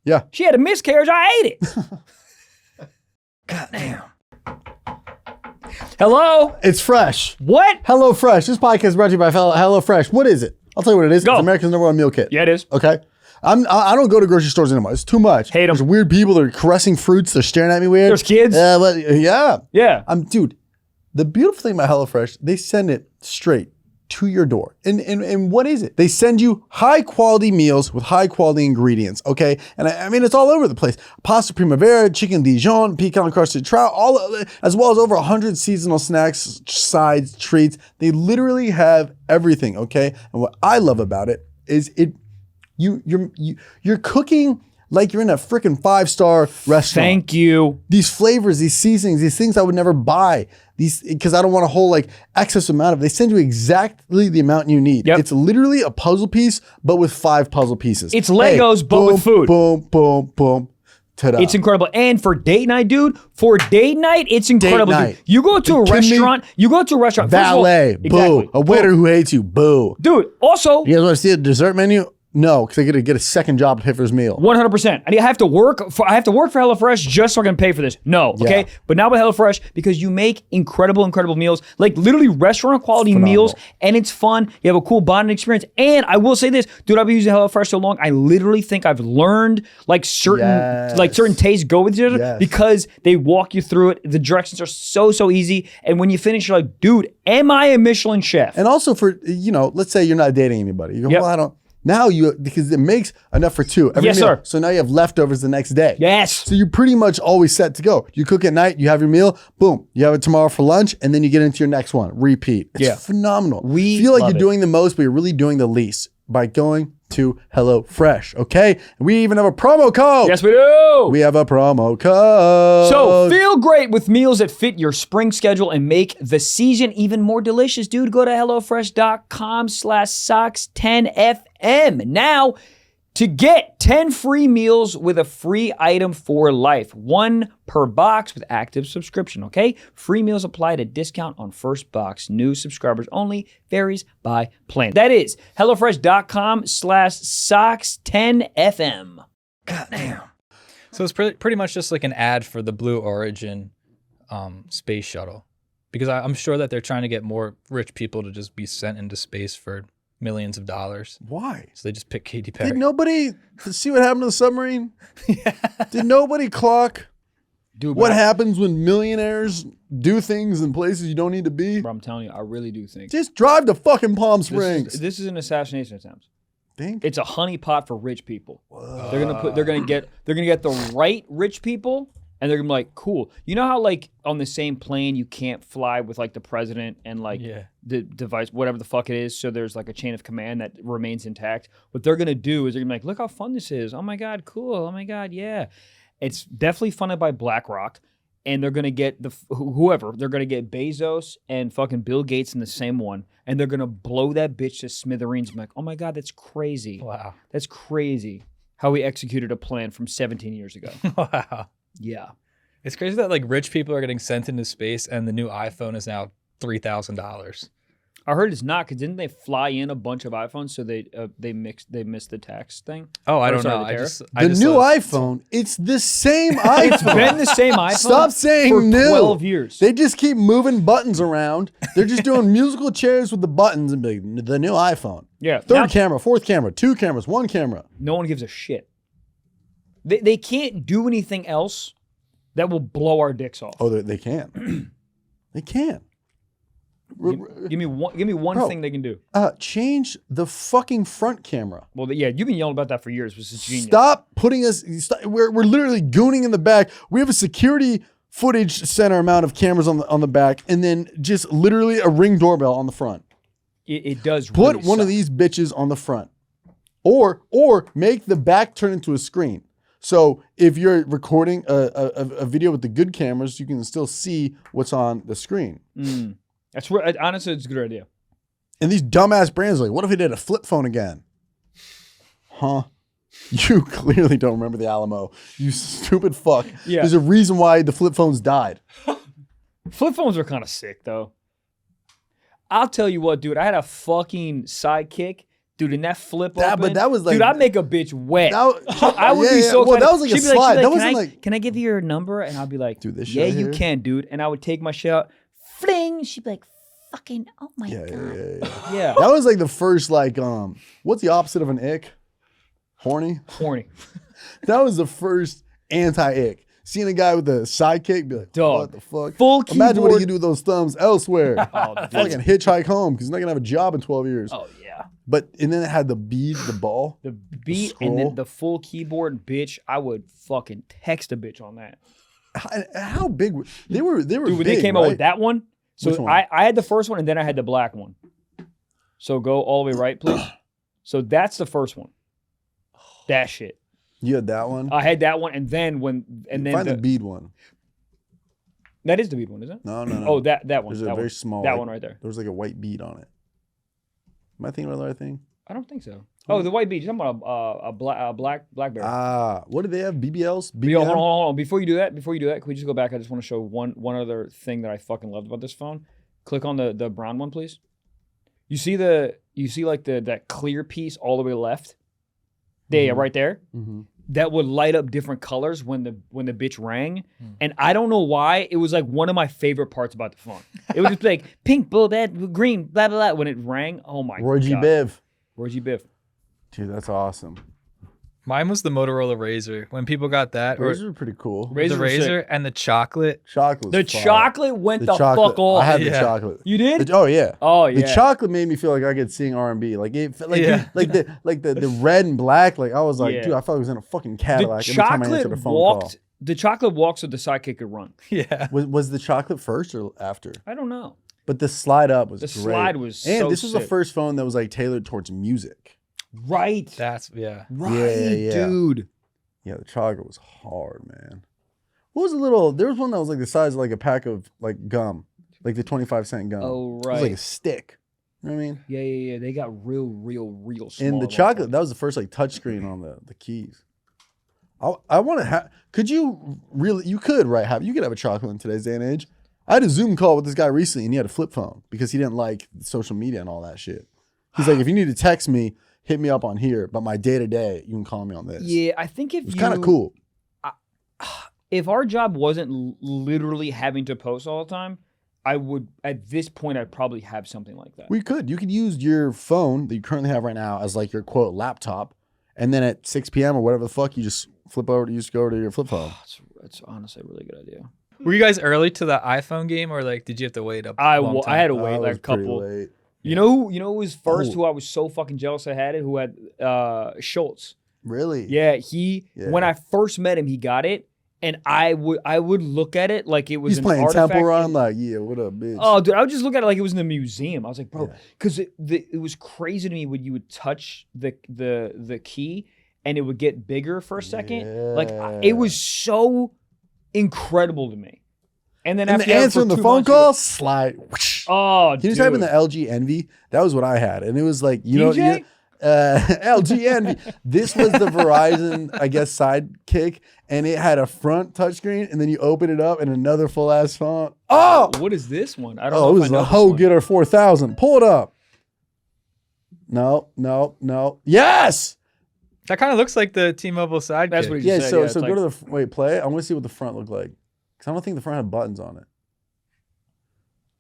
Yeah. She had a miscarriage, I ate it. Goddamn. Hello? It's fresh. What? Hello Fresh. This podcast is brought to you by Hello Fresh. What is it? I'll tell you what it is. Go. It's America's #1 meal kit. Yeah, it is. Okay. I don't go to grocery stores anymore. It's too much. Hate 'em. There's weird people that are caressing fruits. They're staring at me weird. There's kids. Yeah. Yeah. Dude, the beautiful thing about HelloFresh, they send it straight to your door. And what is it? They send you high quality meals with high quality ingredients. Okay. And I mean, it's all over the place. Pasta primavera, chicken Dijon, pecan crusted trout, as well as over 100 seasonal snacks, sides, treats. They literally have everything. Okay. And what I love about it is you're cooking like you're in a freaking 5-star restaurant. Thank you. These flavors, these seasonings, these things I would never buy. Because I don't want a whole excess amount of it. They send you exactly the amount you need. Yep. It's literally a puzzle piece, but with 5 puzzle pieces. It's Legos, but with food. Boom, boom, boom. Ta-da. It's incredible. And for date night, dude, it's incredible. Date night. Dude. You go to a restaurant, Valet, boo. Exactly. A waiter who hates you, boo. Dude, also, You guys want to see the dessert menu? No, because I got to get a second job to pay for his meal. 100%. I have to work for HelloFresh just so I can pay for this. No, okay? Yeah. But now with HelloFresh, because you make incredible meals, like literally restaurant quality meals, and it's fun. You have a cool bonding experience. And I will say this, dude, I've been using HelloFresh so long, I literally think I've learned like certain tastes go with each other because they walk you through it. The directions are so easy. And when you finish, you're like, dude, am I a Michelin chef? And also for, let's say you're not dating anybody. You go, well, I don't. Now because it makes enough for two every meal. Sir. So now you have leftovers the next day. Yes. So you're pretty much always set to go. You cook at night, you have your meal, boom, you have it tomorrow for lunch, and then you get into your next one. Repeat. It's phenomenal. We feel like love you're doing the most, but you're really doing the least by going to HelloFresh. Okay? And we even have a promo code. Yes, we do. We have a promo code. So feel great with meals that fit your spring schedule and make the season even more delicious, dude. Go to HelloFresh.com/Socks10FM now to get 10 free meals with a free item for life. 1 per box with active subscription, okay? Free meals apply at a discount on first box. New subscribers only. Varies by plan. That is HelloFresh.com/Socks10FM. God damn. So it's pretty much just like an ad for the Blue Origin space shuttle. Because I'm sure that they're trying to get more rich people to just be sent into space for millions of dollars. Why? So they just pick Katy Perry. Did nobody see what happened to the submarine? Did nobody clock what happens when millionaires do things in places you don't need to be? Bro, I'm telling you, I really do think. Just drive to fucking Palm Springs. This is an assassination attempt. Think? It's a honeypot for rich people. They're gonna get the right rich people, and they're gonna be like, cool. You know how like on the same plane you can't fly with like the president and like the device, whatever the fuck it is. So there's like a chain of command that remains intact. What they're gonna do is they're gonna be like, look how fun this is. Oh my god, cool. Oh my god, yeah. It's definitely funded by BlackRock, and they're gonna get whoever. They're gonna get Bezos and fucking Bill Gates in the same one, and they're gonna blow that bitch to smithereens. I'm like, oh my god, that's crazy. Wow, that's crazy. How we executed a plan from 17 years ago. Wow. Yeah. It's crazy that like rich people are getting sent into space, and the new iPhone is now $3,000. I heard it's not, because didn't they fly in a bunch of iPhones so they missed the tax thing? Oh, I don't know. The new iPhone, it's the same iPhone. It's been the same iPhone. Stop saying for new. 12 years. They just keep moving buttons around. They're just doing musical chairs with the buttons and be like, the new iPhone. Yeah. Third camera, fourth camera, 2 cameras, 1 camera. No one gives a shit. They can't do anything else that will blow our dicks off. Oh, they can. They can. Give me one thing they can do. Change the fucking front camera. Well, yeah, you've been yelling about that for years. This is genius. Stop putting us. We're literally gooning in the back. We have a security footage center amount of cameras on the back, and then just literally a Ring doorbell on the front. It does. Put really one suck. of these bitches on the front, or make the back turn into a screen. So if you're recording a video with the good cameras, you can still see what's on the screen. That's where, honestly, it's a good idea. And these dumbass brands are like, what if we did a flip phone again? Huh? You clearly don't remember the Alamo. You stupid fuck. Yeah. There's a reason why the flip phones died. Flip phones are kind of sick, though. I'll tell you what, dude. I had a fucking sidekick. Dude, in that flip open, but that was like, dude, I'd make a bitch wet. I would be so excited. Well, that was like she'd a be slide. She'd that be wasn't like, can I give you your number? And I'll be like, do this shit yeah, you here? can, dude. And I would take my shit out, fling. She'd be like, fucking, oh my God. Yeah. That was like the first, like, what's the opposite of an ick? Horny? Horny. That was the first anti-ick. Seeing a guy with a sidekick, be like, dog, what the fuck? Full keyboard. Imagine what he can do with those thumbs elsewhere. Fucking hitchhike home, because he's not going to have a job in 12 years. Oh, yeah. And then it had the bead, the ball. The beat, and then the full keyboard, bitch. I would fucking text a bitch on that. How big were they? Were dude, big, when they came out with that one. So one? I had the first one, and then I had the black one. So go all the way right, please. So that's the first one. That shit. You had that one? I had that one, and then Find the bead one. That is the bead one, isn't it? No. Oh, that one. There's that a very one. small. That like, one right there. There was like a white bead on it. Am I thinking about the right thing? I don't think so. Oh, the white bead. You're talking about a blackberry. What do they have? BBLs? Yo, hold on. Before you do that, can we just go back? I just want to show one other thing that I fucking loved about this phone. Click on the brown one, please. You see like that clear piece all the way left? right there. That would light up different colors when the bitch rang. And I don't know why. It was like one of my favorite parts about the phone. It would just be like pink, blue, red, green, blah, blah, blah. When it rang, oh my God. Roy G. Biv. Roy G. Biv. Dude, that's awesome. Mine was the Motorola Razr. When people got that, Razrs are pretty cool. the Razr and the chocolate. The chocolate went the fuck off. I had the chocolate. You did? Oh yeah. Oh yeah. The chocolate made me feel like I could sing R&B. Like it, the red and black. Like I was like, dude, I felt like I was in a fucking Cadillac every time I answered a phone call. The chocolate walked so the sidekick could run. Yeah. Was the chocolate first or after? I don't know. But the slide up was great. The slide was and this was sick. the first phone that was like tailored towards music. Right. Dude. Yeah, the chocolate was hard, man. What was there was one that was like the size of like a pack of like gum, like the 25-cent gum. Oh, right. It was like a stick. You know what I mean? Yeah. They got real small. And the chocolate, that was the first like touchscreen on the keys. I want to have, you could have a chocolate in today's day and age. I had a Zoom call with this guy recently and he had a flip phone because he didn't like social media and all that shit. He's like, if you need to text me, hit me up on here, but my day-to-day, you can call me on this. Yeah, I think if it's kind of cool. If our job wasn't literally having to post all the time, I would, at this point, I'd probably have something like that. You could use your phone that you currently have right now as like your quote laptop, and then at 6 p.m. or whatever the fuck, you just go over to your flip phone. That's honestly a really good idea. Were you guys early to the iPhone game, or like did you have to wait I had to wait like a couple. Late. You know who was first? Who I was so fucking jealous I had it. Who had Schultz? Really? Yeah, when I first met him, he got it, and I would look at it like it was. He's playing artifact. Temple Run, like what up, bitch? Oh, dude, I would just look at it like it was in the museum. I was like, bro, because it was crazy to me when you would touch the key and it would get bigger for a second. Yeah. Like it was so incredible to me. And then after answering the phone call, slide. Oh, can you type in the LG Envy? That was what I had, and it was like LG Envy. This was the Verizon, I guess, sidekick, and it had a front touchscreen, and then you open it up and another full ass font. Oh, what is this one? I don't know. Oh, it was the Ho Getter 4000. Pull it up. No. Yes. That kind of looks like the T-Mobile sidekick. That's what he said. So go to play. I want to see what the front looked like. Because I don't think the front had buttons on it.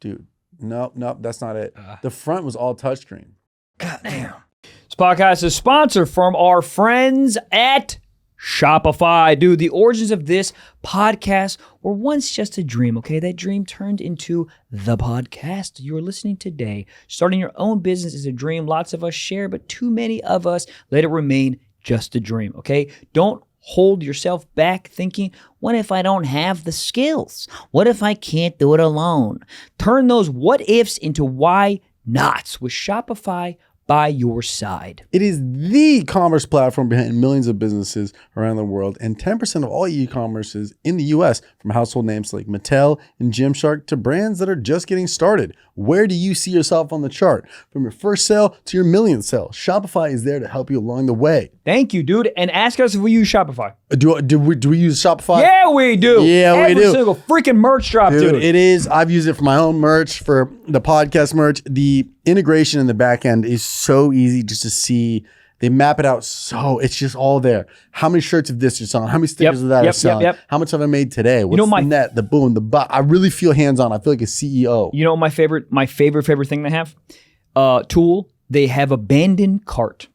Dude, nope, that's not it. The front was all touchscreen. God damn. This podcast is sponsored from our friends at Shopify. Dude, the origins of this podcast were once just a dream, okay? That dream turned into the podcast you're listening today. Starting your own business is a dream lots of us share, but too many of us let it remain just a dream, okay? Don't hold yourself back thinking, what if I don't have the skills? What if I can't do it alone? Turn those what ifs into why nots with Shopify by your side. It is the commerce platform behind millions of businesses around the world, and 10% of all e-commerces in the US, from household names like Mattel and Gymshark to brands that are just getting started. Where do you see yourself on the chart? From your first sale to your millionth sale, Shopify is there to help you along the way. Thank you, dude. And ask us if we use Shopify. Do we use Shopify? Yeah, we do. Yeah, we do. Every single freaking merch drop, dude. It is. I've used it for my own merch, for the podcast merch. The integration in the back end is so easy just to see. They map it out so it's just all there. How many shirts of this you're selling? How many stickers of that are selling? How much have I made today? What's the net, the boom, the butt? I really feel hands-on. I feel like a CEO. You know my favorite thing they have? Tool. They have abandoned cart.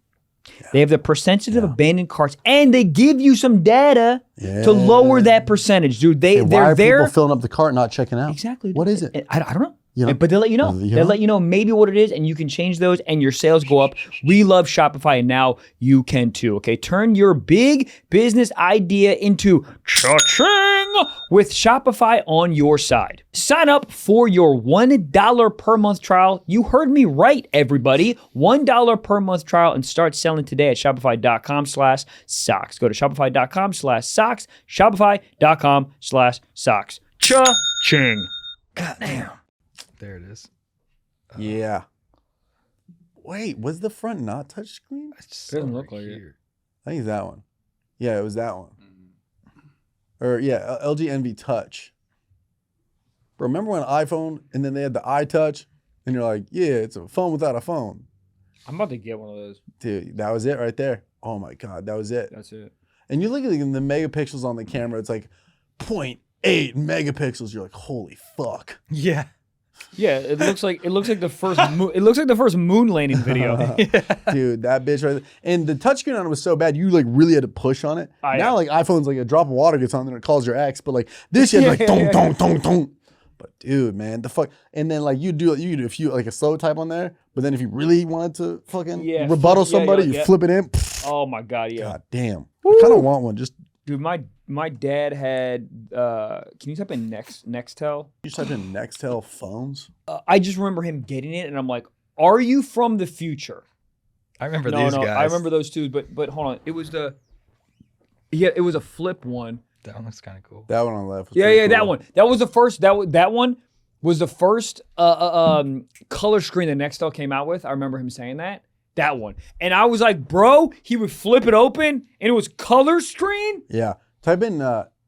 Yeah. They have the percentage of abandoned carts, and they give you some data to lower that percentage, dude. They're there. People filling up the cart, not checking out. Exactly. What is it? I don't know. But they'll let you know. They'll let you know maybe what it is, and you can change those, and your sales go up. We love Shopify, and now you can too, okay? Turn your big business idea into cha-ching with Shopify on your side. Sign up for your $1 per month trial. You heard me right, everybody. $1 per month trial, and start selling today at shopify.com/socks. Go to shopify.com/socks, shopify.com/socks. Cha-ching. God damn. There it is. Yeah. Wait, was the front not touchscreen? It doesn't look like it. I think it's that one. Yeah, it was that one. Or yeah, LG Envy Touch. Bro, remember when iPhone and then they had the iTouch and you're like, yeah, it's a phone without a phone. I'm about to get one of those. Dude, that was it right there. oh my God, that was it. That's it. And you look at the megapixels on the camera, it's like 0.8 megapixels. You're like, holy fuck. Yeah. Yeah, it looks like the first it looks like the first moon landing video. Dude, that bitch right there. And the touchscreen on it was so bad, you like really had to push on it. Now like iPhone's like a drop of water gets on there and it calls your ex, but like this you had to like dong dong dong. But dude, man, the fuck. And then like you do a few like a slow type on there, but then if you really wanted to fucking rebuttal somebody, you flip it in. Oh my God, yeah. God damn. I kind of want one. Just dude, my dad had. Can you type in Nextel? You type in Nextel phones. I just remember him getting it, and I'm like, "Are you from the future?" I remember these guys. I remember those two, but hold on, it was it was a flip one. That one looks kind of cool. That one on the left. Was cool. That one. That was the first. That one was the first color screen that Nextel came out with. I remember him saying that. That one, and I was like, "Bro," he would flip it open, and it was color screen. Yeah. Type in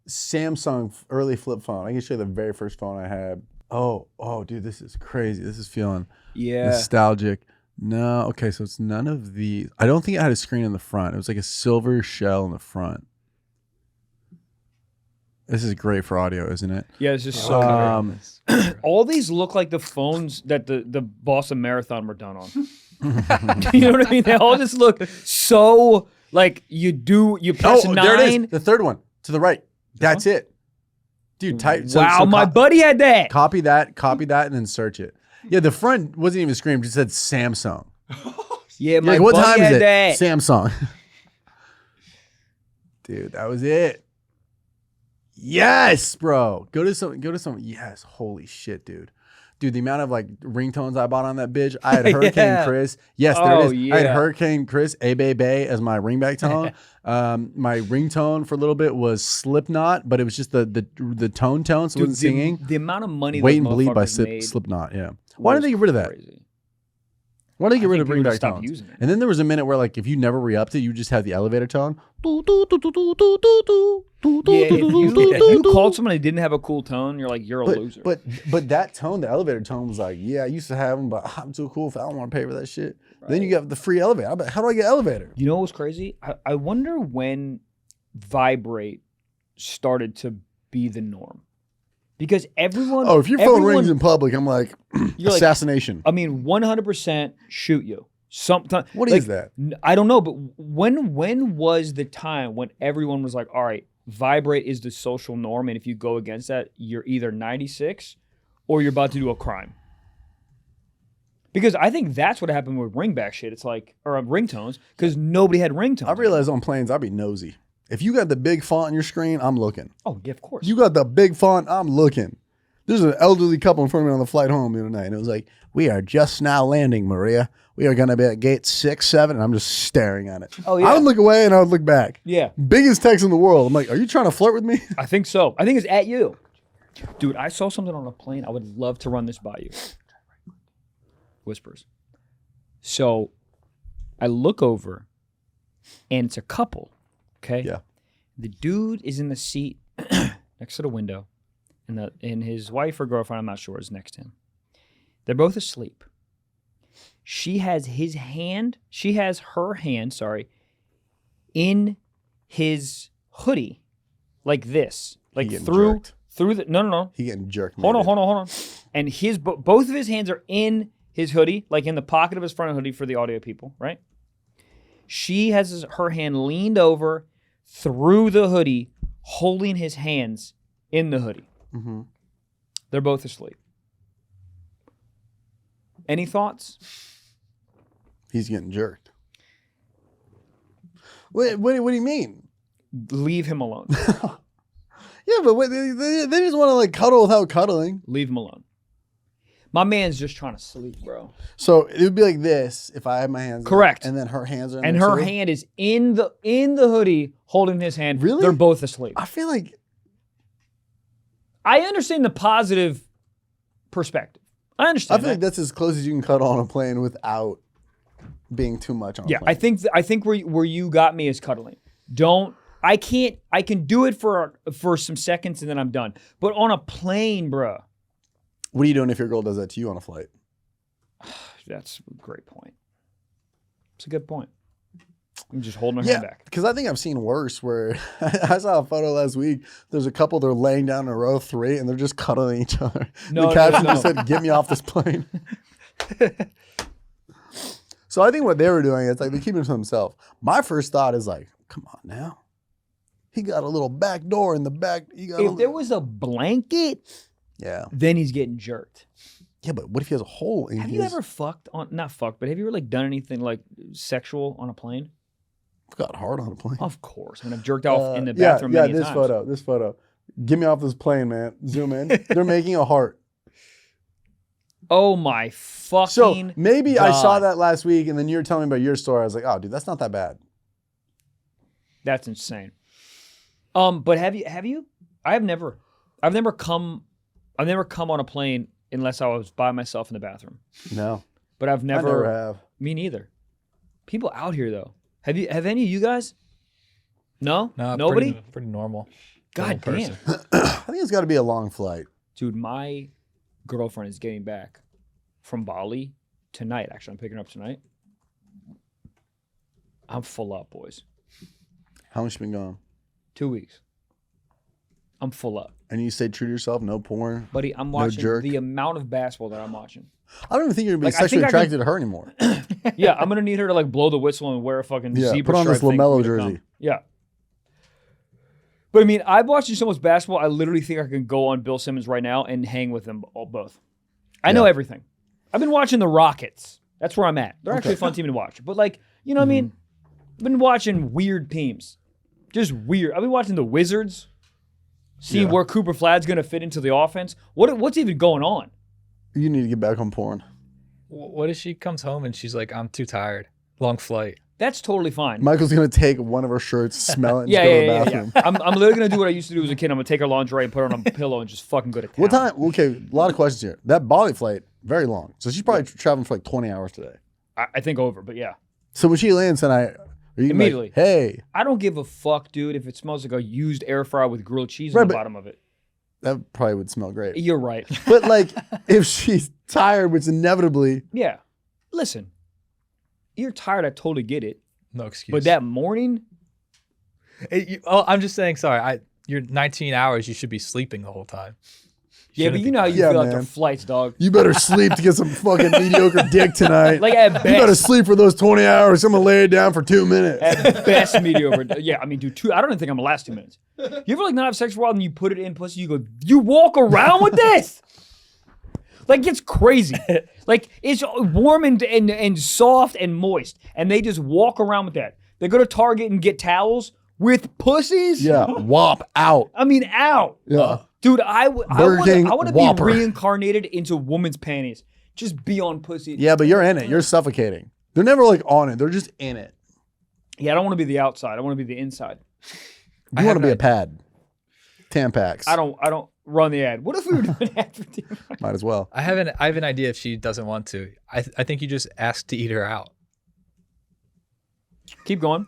Samsung early flip phone. I can show you the very first phone I had. Oh, dude, this is crazy. This is feeling nostalgic. No, okay, so it's none of these. I don't think it had a screen in the front. It was like a silver shell in the front. This is great for audio, isn't it? Yeah, it's just so all these look like the phones that the Boston Marathon were done on. You know what I mean? They all just look so like you press 9. There it is. The third one to the right. That's it. Dude, type. Wow, my buddy had that. Copy that, and then search it. Yeah, the front wasn't even screen, it just said Samsung. Yeah, my buddy had that. Samsung. Dude, that was it. Yes, bro. Go to some. Yes, holy shit, dude. Dude, the amount of like ringtones I bought on that bitch. I had Hurricane Chris. Yes, there it is. Yeah. I had Hurricane Chris, A Bay Bay as my ringback tone. My ringtone for a little bit was Slipknot, but it was just the tone, so it wasn't singing. The amount of money Wait and Bleed by Slipknot, yeah. Why did they get rid of that? Crazy. Why did they get rid of ringback tones? Using it. And then there was a minute where like if you never re-upped it, you just had the elevator tone. Yeah, if you called someone that didn't have a cool tone, you're like, you're a loser. But that tone, the elevator tone was like, yeah, I used to have them, but I'm too cool if I don't want to pay for that shit. Right. Then you got the free elevator. How do I get elevator? You know what was crazy? I wonder when vibrate started to be the norm. Because everyone... Oh, if your phone rings in public, I'm like, assassination. Like, I mean, 100% shoot you. Sometimes. What is that? I don't know, but when was the time when everyone was like, all right, vibrate is the social norm, and if you go against that, you're either 96 or you're about to do a crime? Because I think that's what happened with ringback shit. It's like, or ringtones, because nobody had ringtones. I realize on planes, I'd be nosy. If you got the big font on your screen, I'm looking. Oh, yeah, of course. You got the big font, I'm looking. There's an elderly couple in front of me on the flight home the other night, and it was like, we are just now landing, Maria. We are going to be at gate 6, 7, and I'm just staring at it. Oh, yeah. I would look away, and I would look back. Yeah. Biggest text in the world. I'm like, are you trying to flirt with me? I think so. I think it's at you. Dude, I saw something on a plane. I would love to run this by you. Whispers. So I look over, and it's a couple, okay? Yeah. The dude is in the seat next to the window, and his wife or girlfriend, I'm not sure, is next to him. They're both asleep. She has her hand, in his hoodie, like this, like through the. No. He getting jerked. Hold on. And both of his hands are in his hoodie, like in the pocket of his front hoodie for the audio people, right? She has her hand leaned over through the hoodie, holding his hands in the hoodie. Mm-hmm. They're both asleep. Any thoughts? He's getting jerked. What do you mean? Leave him alone. Yeah, but they just want to like cuddle without cuddling. Leave him alone. My man's just trying to sleep, bro. So it would be like this if I had my hands. Correct. And then her hands are in and her hand is in the hoodie holding his hand. Really? They're both asleep. I feel like I understand the positive perspective. I understand. I feel like that's as close as you can cuddle on a plane without being too much on a plane. I think where you got me is cuddling. I can do it for some seconds and then I'm done. But on a plane, bro. What are you doing if your girl does that to you on a flight? That's a great point. It's a good point. I'm just holding her hand back. Because I think I've seen worse where I saw a photo last week. There's a couple, they're laying down in a row of 3 and they're just cuddling each other. The caption just said, "Get me off this plane." So I think what they were doing is like they're keeping it to themselves. My first thought is like, come on now. He got a little back door in the back. If there was a blanket, then he's getting jerked. Yeah, but what if he has a hole in his... Have you ever not fucked, but have you ever like done anything like sexual on a plane? I've got hard on a plane. Of course. I mean, I've jerked off in the bathroom many times. This photo. Get me off this plane, man. Zoom in. They're making a heart. Oh my fucking So maybe God. I saw that last week and then you were telling me about your story. I was like, oh, dude, that's not that bad. That's insane. But have you? I've never come on a plane unless I was by myself in the bathroom. No. But I've never. I never have. Me neither. People out here though. Have any of you guys? No? Nobody? Pretty normal. God damn. I think it's got to be a long flight. Dude, my girlfriend is getting back from Bali tonight. Actually, I'm picking her up tonight. I'm full up, boys. How long has she been gone? 2 weeks. I'm full up. And you stay true to yourself, no porn, Buddy, I'm watching the amount of basketball that I'm watching. I don't even think you're going to be sexually attracted to her anymore. Yeah, I'm going to need her to like blow the whistle and wear a fucking zebra put on this stripe thing LaMelo for me to jersey. come. Yeah. But I mean, I'm watching so much basketball, I literally think I can go on Bill Simmons right now and hang with them both. I know everything. I've been watching the Rockets. That's where I'm at. They're actually a fun team to watch. But like, you know what I mean? I've been watching weird teams. Just weird. I've been watching the Wizards, seeing where Cooper Flagg's going to fit into the offense. What's even going on? You need to get back on porn. What if she comes home and she's like, I'm too tired. Long flight. That's totally fine. Michael's going to take one of her shirts, smell it, and just go to the bathroom. I'm literally going to do what I used to do as a kid. I'm going to take her lingerie and put it on a pillow and just fucking go to town. What time? Okay, a lot of questions here. That Bali flight, very long. So she's probably traveling for like 20 hours today. I think over, but yeah. So when she lands tonight, are you immediately, like, hey. I don't give a fuck, dude, if it smells like a used air fryer with grilled cheese on the bottom of it. That probably would smell great. You're right. But like, if she's tired, which inevitably. Yeah. Listen, you're tired. I totally get it. No excuse. But that morning. I'm just saying, sorry. You're 19 hours. You should be sleeping the whole time. Yeah, but you know how you feel after flights, dog. You better sleep to get some fucking mediocre dick tonight. Like at best. You better sleep for those 20 hours. I'm going to lay it down for 2 minutes. At best mediocre. Yeah, I mean, dude, I don't even think I'm going to last 2 minutes. You ever like not have sex for a while and you put it in pussy, you go, you walk around with this? Like, it's crazy. Like, it's warm and soft and moist. And they just walk around with that. They go to Target and get towels with pussies? Yeah, whop out. I mean, out. Yeah. Dude, I want to be Whopper. reincarnated into woman's panties. Just be on pussy. Yeah, but you're in it. You're suffocating. They're never like on it. They're just in it. Yeah, I don't want to be the outside. I want to be the inside. You want to be a pad. Tampax. I don't run the ad. What if we were doing an ad for Tampax? Might as well. I have an idea if she doesn't want to. I think you just ask to eat her out. Keep going.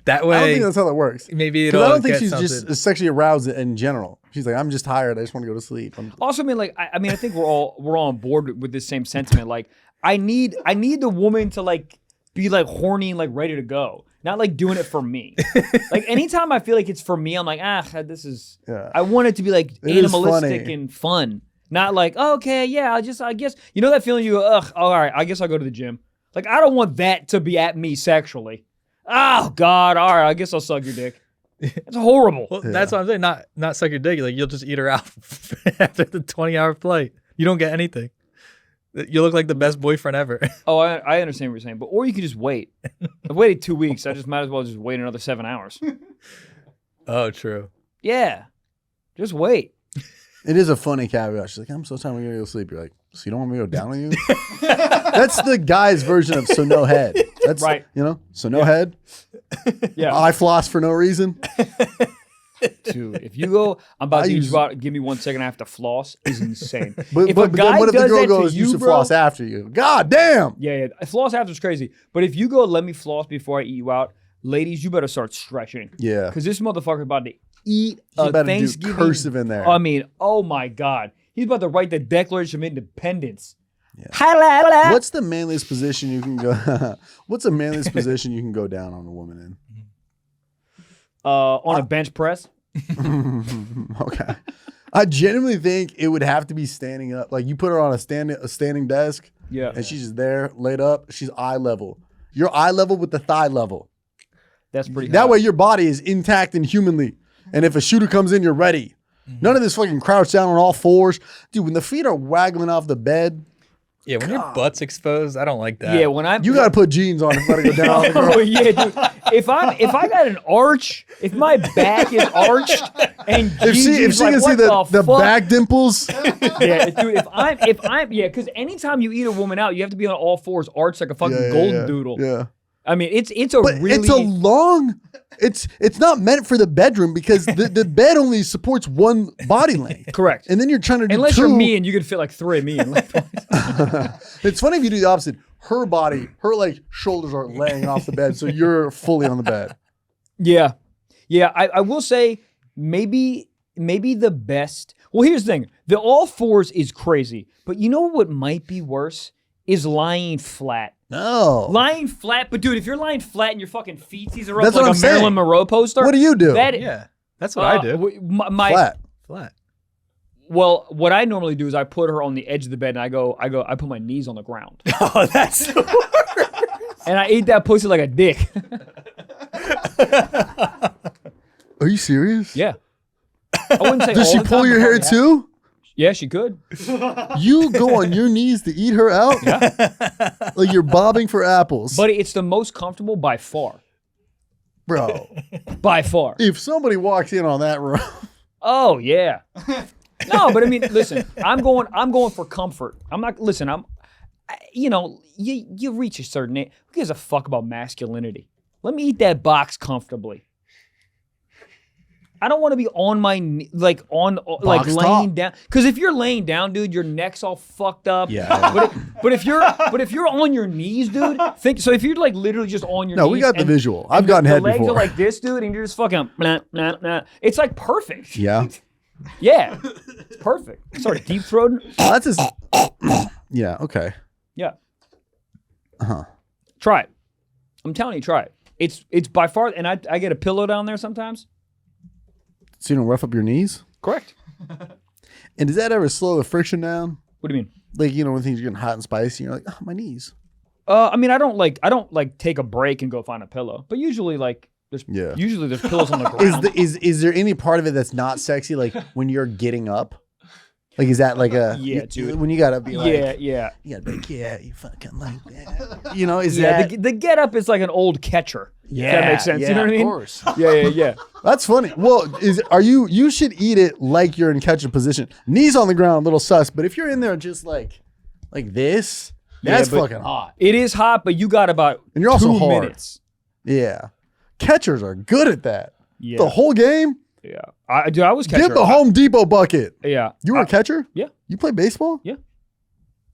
That way. I don't think that's how that works. Maybe I don't think she's just sexually aroused in general. She's like, I'm just tired. I just want to go to sleep. Also, I mean, like, I think we're all on board with this same sentiment. Like, I need the woman to like be like horny and like ready to go, not like doing it for me. Like anytime I feel like it's for me, I'm like, this is. Yeah. I want it to be like animalistic and fun, not like okay, yeah, I guess you know that feeling you go, all right, I guess I'll go to the gym. Like I don't want that to be at me sexually. Oh God, all right, I guess I'll suck your dick. It's horrible. Well, that's what I'm saying. Not suck your dick. Like you'll just eat her out after the 20-hour flight. You don't get anything. You look like the best boyfriend ever. Oh, I understand what you're saying, or you could just wait. I've waited 2 weeks. I just might as well just wait another 7 hours. Oh, true. Yeah, just wait. It is a funny caveat. She's like, I'm so tired, I'm gonna go sleep. You're like, so you don't want me to go down on you? That's the guy's version of so no head. That's right. You know, so no head. Yeah. I floss for no reason. Dude, if you go, I'm about to use about. Give me 1 second. I have to floss. Is insane. But then what if the girl goes, you should floss after you? God damn. Yeah. Floss after is crazy. But if you go, let me floss before I eat you out, ladies, you better start stretching. Yeah. Because this motherfucker about to eat a Thanksgiving. Do cursive in there. I mean, oh my God, he's about to write the Declaration of Independence. Yeah. What's the manliest position you can go? What's the manliest position you can go down on a woman in? On a bench press. Okay. I genuinely think it would have to be standing up. Like you put her on a standing desk. Yeah. And she's just there, laid up. She's eye level. You're eye level with the thigh level. That's pretty. That way your body is intact and humanly. And if a shooter comes in, you're ready. None of this fucking crouch down on all fours. Dude, when the feet are waggling off the bed. Yeah, when your butt's exposed, I don't like that. Yeah, when I'm. You got to put jeans on if you go down on the ground. Oh, yeah, dude. If I got an arch, if my back is arched and if she can see the back dimples. Yeah, dude, if I'm because anytime you eat a woman out, you have to be on all fours, arched like a fucking golden doodle. Yeah. I mean, it's a long. It's not meant for the bedroom because the bed only supports one body length. Correct. And then you're trying to do unless two. you're me and you can fit like 3 of me. It's funny if you do the opposite. Her like shoulders are laying off the bed, so you're fully on the bed. Yeah. I will say maybe the best. Well, here's the thing: the all fours is crazy, but you know what might be worse is lying flat. No. Lying flat, but dude, if you're lying flat and your fucking feetsies are up That's like what a I'm Marilyn saying. Monroe poster. What do you do? Yeah, that's what I do. Flat. Well, what I normally do is I put her on the edge of the bed and I put my knees on the ground. Oh, that's the worst. And I ate that pussy like a dick. Are you serious? Yeah. I wouldn't say Does all she the pull time, your but hair probably too? Yeah, she could. You go on your knees to eat her out? Yeah. Like you're bobbing for apples. But it's the most comfortable by far. Bro. By far. If somebody walks in on that room. Oh, yeah. No, but I mean, listen, I'm going for comfort. I'm not, listen, you reach a certain age. Who gives a fuck about masculinity? Let me eat that box comfortably. I don't want to be on my laying top. down. Because if you're laying down, dude, your neck's all fucked up. Yeah. But if you're on your knees, dude, if you're like literally just on your knees. No, we got the visual. I've and gotten head the legs before. are like this, dude, and you're just fucking blah, blah, blah. It's like perfect. Yeah. Yeah. It's perfect. Sorry, deep throating. That's just. Yeah. Okay. Yeah. Uh-huh. Try it. I'm telling you, try it. It's by far, and I get a pillow down there sometimes. So you don't rough up your knees? Correct. And does that ever slow the friction down? What do you mean? Like, when things are getting hot and spicy, you're like, oh, my knees. I mean, I don't take a break and go find a pillow, but usually there's pillows on the ground. Is there any part of it that's not sexy? Like when you're getting up? Like, is that like a dude? When you gotta be like, yeah. You gotta be like, yeah, you fucking like that. Is that the get up is like an old catcher. Yeah, if that makes sense. Yeah, you know what I mean? Of course. Yeah. That's funny. Well, you should eat it like you're in catcher position. Knees on the ground, a little sus, but if you're in there just like this, that's fucking hot. It is hot, but you got about and you're also 2 hard. minutes. Yeah. Catchers are good at that. Yeah. The whole game. Yeah. I was catcher. Get the Home Depot bucket. Yeah. You were a catcher? Yeah. You played baseball? Yeah.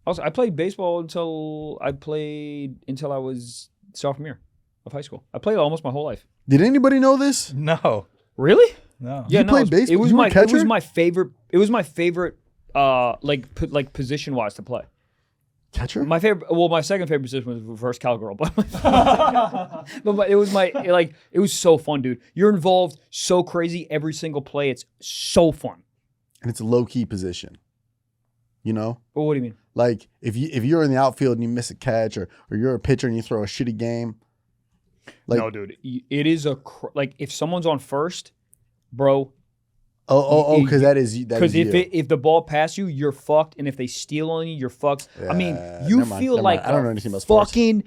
I played baseball until I was sophomore year of high school. I played almost my whole life. Did anybody know this? No. Really? No. Yeah, you played baseball? It was you were a catcher? It was my favorite like position wise to play. Catcher? My second favorite position was reverse cowgirl, but it was so fun, dude. You're involved so crazy every single play. It's so fun. And it's a low key position. Well, what do you mean? Like if you're in the outfield and you miss a catch, or you're a pitcher and you throw a shitty game. No, dude. It is if someone's on first, bro. Because if the ball passes you, you're fucked, and if they steal on you, you're fucked. Yeah, I mean, you feel like I don't know anything about fucking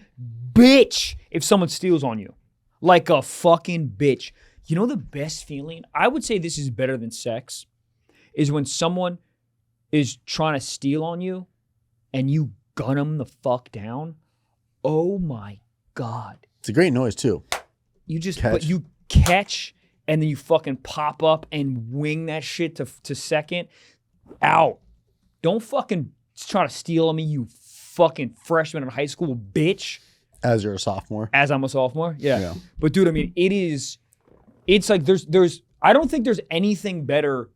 bitch if someone steals on you, like a fucking bitch. You know the best feeling? I would say this is better than sex, is when someone is trying to steal on you, and you gun them the fuck down. Oh my God! It's a great noise too. But you catch. And then you fucking pop up and wing that shit to second. Out. Don't fucking try to steal on me, you fucking freshman in high school, bitch. As you're a sophomore. As I'm a sophomore? Yeah. But dude, I mean, it's like there's I don't think there's anything better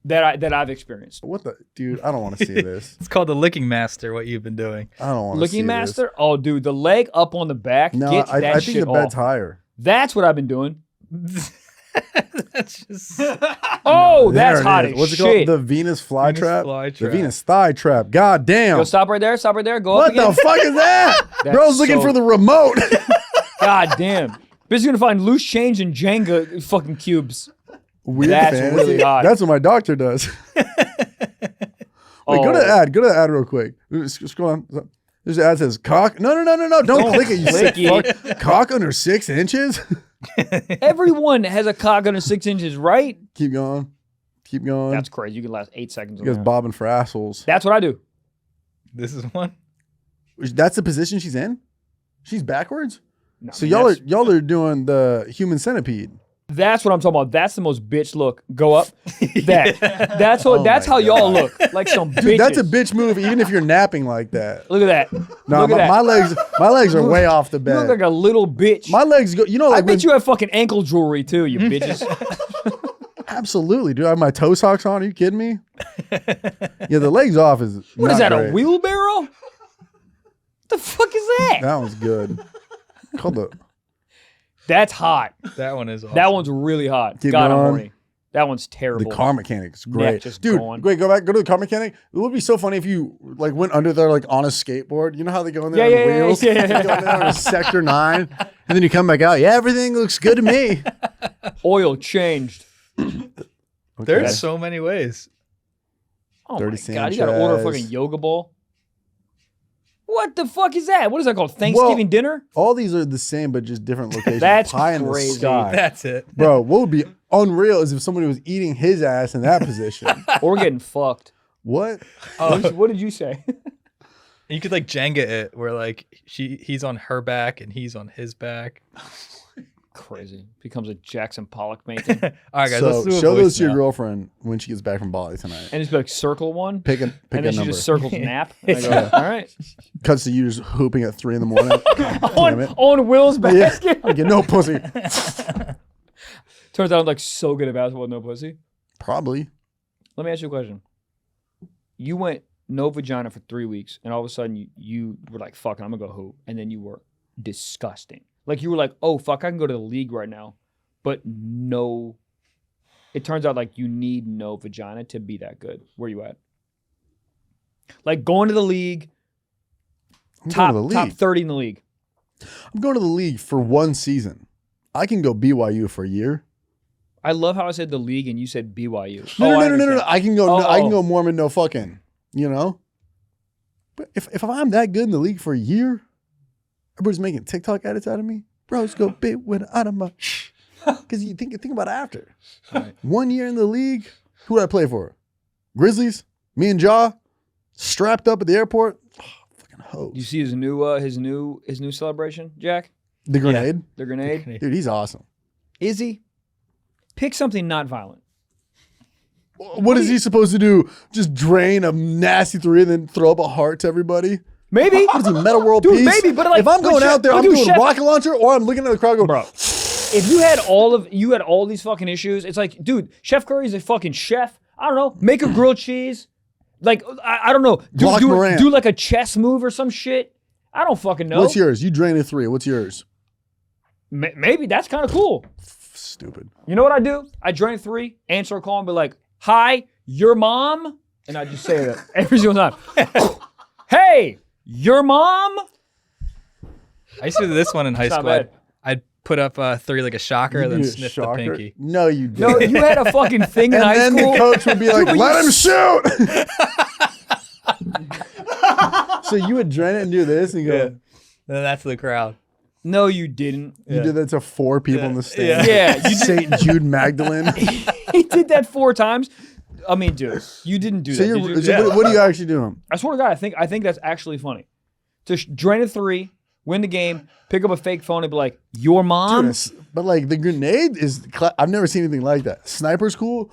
that I've experienced. What the dude? I don't want to see this. It's called the licking master. What you've been doing? I don't want to see Licking master? This. Oh, dude, the leg up on the back. No, gets that I shit think the bed's off. higher. That's what I've been doing. That's just. Oh, that's There it hot is. as What's it shit. called? The Venus flytrap. flytrap. The Venus thigh trap. God damn. Yo, stop right there. Stop right there. Go up What again. the fuck is that? That's Bro's looking so- for the remote. God damn. Bitch is gonna find loose change and Jenga fucking cubes. Weird That's fantasy. really hot. That's what my doctor does. Wait, go to the ad. Go to the ad real quick. Scroll on. There's an ad that says cock. No. Don't click it, you sick click fuck. Cock under 6 inches? Everyone has a cock under 6 inches, right? Keep going. Keep going. That's crazy. You can last 8 seconds. You guys On that. bobbing for assholes. That's what I do. This is one. That's the position she's in? She's backwards? No, So I mean, y'all are doing the human centipede. That's what I'm talking about. That's the most bitch look. Go up. That's what. Oh that's my how y'all God. look. Like some bitches. Dude, that's a bitch move even if you're napping like that. Look at that. No, look at that. my legs are way off the You look bed. like a little bitch. My legs go, you know, I like bet you have fucking ankle jewelry too, you bitches. absolutely, dude. I have my toe socks on. Are you kidding me? Yeah, the legs off is What not is that? great. A wheelbarrow? What the fuck is that? That one's good. Called the That's hot. That one is awesome. That one's really hot. Keep God, I'm going. horny. That one's terrible. car mechanic's Neck great, just dude. going. Wait, go to the car mechanic. It would be so funny if you like went under there like on a skateboard. You know how they go in there on the wheels? yeah. You go in there on a Sector 9, and then you come back out. Yeah, everything looks good to me. Oil changed. There's so many ways. Oh 30 my god, you gotta order a Sanchez. fucking yoga ball. What the fuck is that? What is that called? Thanksgiving dinner? All these are the same, but just different locations. That's Pie in the crazy. sky. That's it. Bro, what would be unreal is if somebody was eating his ass in that position. Or getting fucked. What? What did you say? You could like Jenga it, where like he's on her back and he's on his back. Crazy. Becomes a Jackson Pollock painting. All right, guys, So let's do a show voice those to your now. girlfriend when she gets back from Bali tonight. And just be like, circle one. Pick a and then she number. just circles nap. And I go, all right. Cuts to you just hooping at 3 a.m. Damn it. On Will's Yeah, basket. I get no pussy. Turns out I'm like so good at basketball with no pussy. Probably. Let me ask you a question. You went no vagina for 3 weeks, and all of a sudden you were like, fuck it, I'm gonna go hoop. And then you were disgusting. Like you were like, oh fuck, I can go to the league right now. But no, it turns out like you need no vagina to be that good. Where you at? Like going to the league, I'm top going to the league. 30 in the league. I'm going to the league for 1 season. I can go BYU for a year. I love how I said the league and you said BYU. No. I I understand. can go. I can Oh. go Mormon, no fucking. You know. But if I'm that good in the league for a year, everybody's making TikTok edits out of me. Bros go big with out of my. Because you think about after. Right. 1 year in the league, who did I play for? Grizzlies. Me and Ja strapped up at the airport. Oh, fucking hoes. You see his new celebration, Jack? The grenade, The grenade. dude. He's awesome. Is he? Pick something not violent. What is he supposed to do? Just drain a nasty 3 and then throw up a heart to everybody? Maybe. What is he, Meta World Dude, Peace? maybe, but like, if I'm going Chef- out there, but I'm dude, doing Chef- rocket launcher, or I'm looking at the crowd going, Bro, if you had all these fucking issues, it's like, dude, Chef Curry's a fucking chef. I don't know. Make a grilled cheese. Like, I don't know. Block Morant. Do like a chess move or some shit. I don't fucking know. What's yours? You drain a 3. What's yours? Maybe that's kind of cool. Stupid. You know what I do? I drain 3, answer a call and be like, hi, your mom? And I just say that every single time. Hey, your mom? I used to do this one in high It's not school. bad. I'd put up 3 like a shocker, You then do a sniff shocker? the pinky. No, you didn't. No, you had a fucking thing in and high then school. the coach would be like, let him shoot. So you would drain it and do this and go, Then that's the crowd. No, you didn't. you did that to 4 people in the stand. Yeah, you St. Jude Magdalene. He did that 4 times. I mean, dude, you didn't do So, that. you're, Did you? so what are you actually doing? I swear to God, I think that's actually funny. To drain a 3, win the game, pick up a fake phone and be like, your mom? But like the grenade is, I've never seen anything like that. Sniper's cool.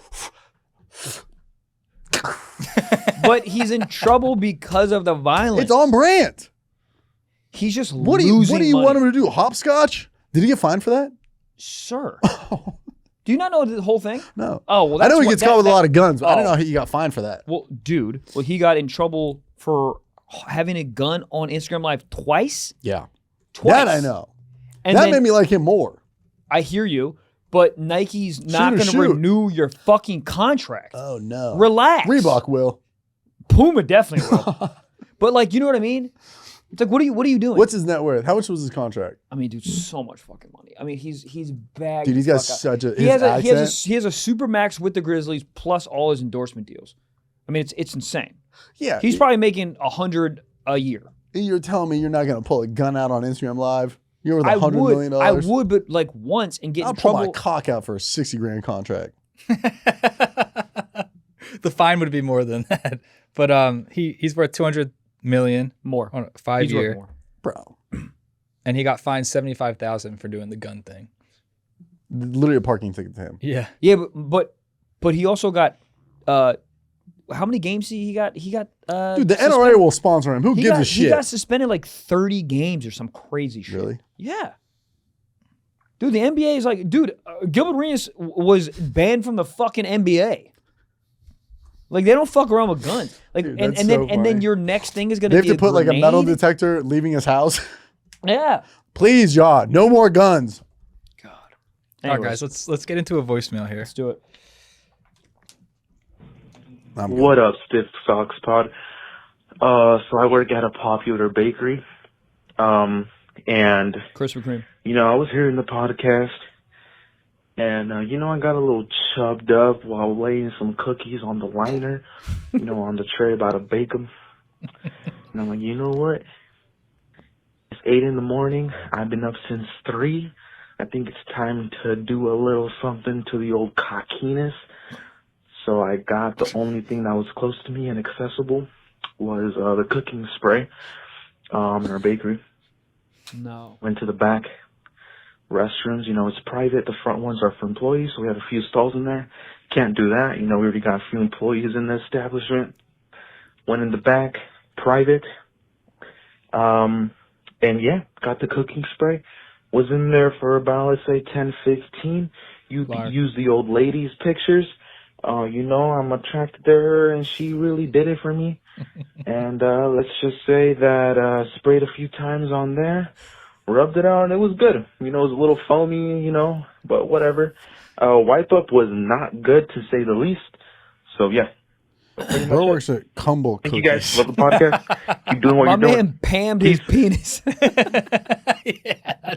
But he's in trouble because of the violence. It's on brand. He's just What do losing you money. want him to do? Hopscotch? Did he get fined for that? Sir. Do you not know the whole thing? No. Oh, well, I know he gets caught with a lot of guns, but I don't know how he got fined for that. Well, dude, he got in trouble for having a gun on Instagram Live twice. Yeah. Twice. That I know. And that made me like him more. I hear you, but Nike's not going to renew your fucking contract. Oh, no. Relax. Reebok will. Puma definitely will. But like, you know what I mean? It's like, what are you doing? What's his net worth? How much was his contract? I mean, dude, so much fucking money. I mean, he's bagged. Dude, he's got such a he has a super max with the Grizzlies plus all his endorsement deals. I mean, it's insane. Yeah. He's probably making $100 a year. You're telling me you're not going to pull a gun out on Instagram Live? You're worth $100 million? I would, but like once and get in trouble. I'll pull my cock out for a $60,000 contract. The fine would be more than that. But he's worth $200 million more on a 5-year. More. Bro. And he got fined $75,000 for doing the gun thing. Literally a parking ticket to him. Yeah. Yeah, but he also got how many games he got? He got dude, the NRA will sponsor him. Who gives a shit? He got suspended like 30 games or some crazy shit. Really? Yeah. Dude, the NBA is like, dude, Gilbert Arenas was banned from the fucking NBA. Like, they don't fuck around with guns. Like, dude, and then your next thing is gonna be they have to put like a metal detector leaving his house. Yeah. Please, y'all, no more guns. God. Anyways. All right, guys, let's get into a voicemail here. Let's do it. What up, Stiff Socks Pod? So I work at a popular bakery, and Krispy Kreme. You know, I was hearing the podcast, and you know, I got a little chubbed up while laying some cookies on the liner, you know, on the tray about to bake them. And I'm like, you know what? It's 8 in the morning. I've been up since 3. I think it's time to do a little something to the old cockiness. So I got the only thing that was close to me and accessible was the cooking spray in our bakery. No. Went to the back restrooms. You know, it's private. The front ones are for employees, so we have a few stalls in there. Can't do that. You know, we already got a few employees in the establishment. Went in the back, private. And yeah, got the cooking spray. Was in there for about, let's say, 10, 15. You could use the old lady's pictures. You know, I'm attracted to her, and she really did it for me. And let's just say that sprayed a few times on there, rubbed it out, and it was good. You know, it was a little foamy, you know, but whatever. Wipe up was not good, to say the least. So, yeah. Bro works at Cumble Cookies. Thank you guys. Love the podcast. Keep doing what you're doing. My man pammed his penis. Yeah,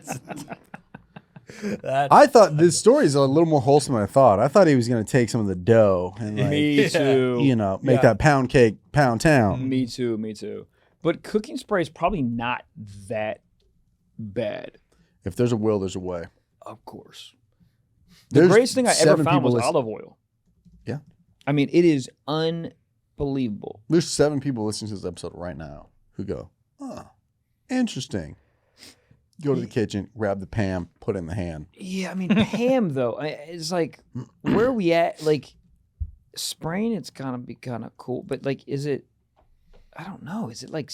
I thought this story is a little more wholesome than I thought. I thought he was going to take some of the dough and, like, Me too. You know, make that pound cake pound town. Me too. But cooking spray is probably not that bad. If there's a will, there's a way. Of course. The greatest thing I ever found was olive oil. Yeah. I mean, it is unbelievable. There's 7 people listening to this episode right now who go, oh, interesting. Go to the kitchen, grab the Pam, put it in the hand. Yeah, I mean, Pam, though, it's like, where are we at? Like, spraying, it's going to be kind of cool. But, like, is it, I don't know. Is it like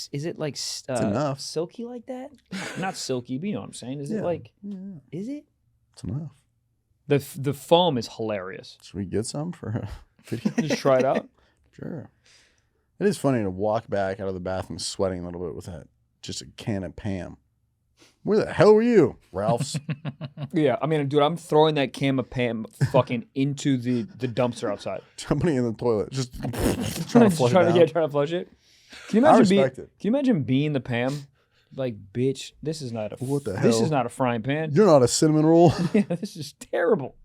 enough. Silky like that? Not silky, but you know what I'm saying. Is it like, is it? It's enough. The foam is hilarious. Should we get some for a video? Just try it out. Sure. It is funny to walk back out of the bathroom sweating a little bit with just a can of Pam. Where the hell were you, Ralph's? Yeah, I mean, dude, I'm throwing that can of Pam fucking into the dumpster outside. Somebody in the toilet, just trying to flush it out. Yeah, trying to flush it. Can you imagine being the Pam? Like, bitch, this is not what the hell? This is not a frying pan. You're not a cinnamon roll. Yeah, this is terrible.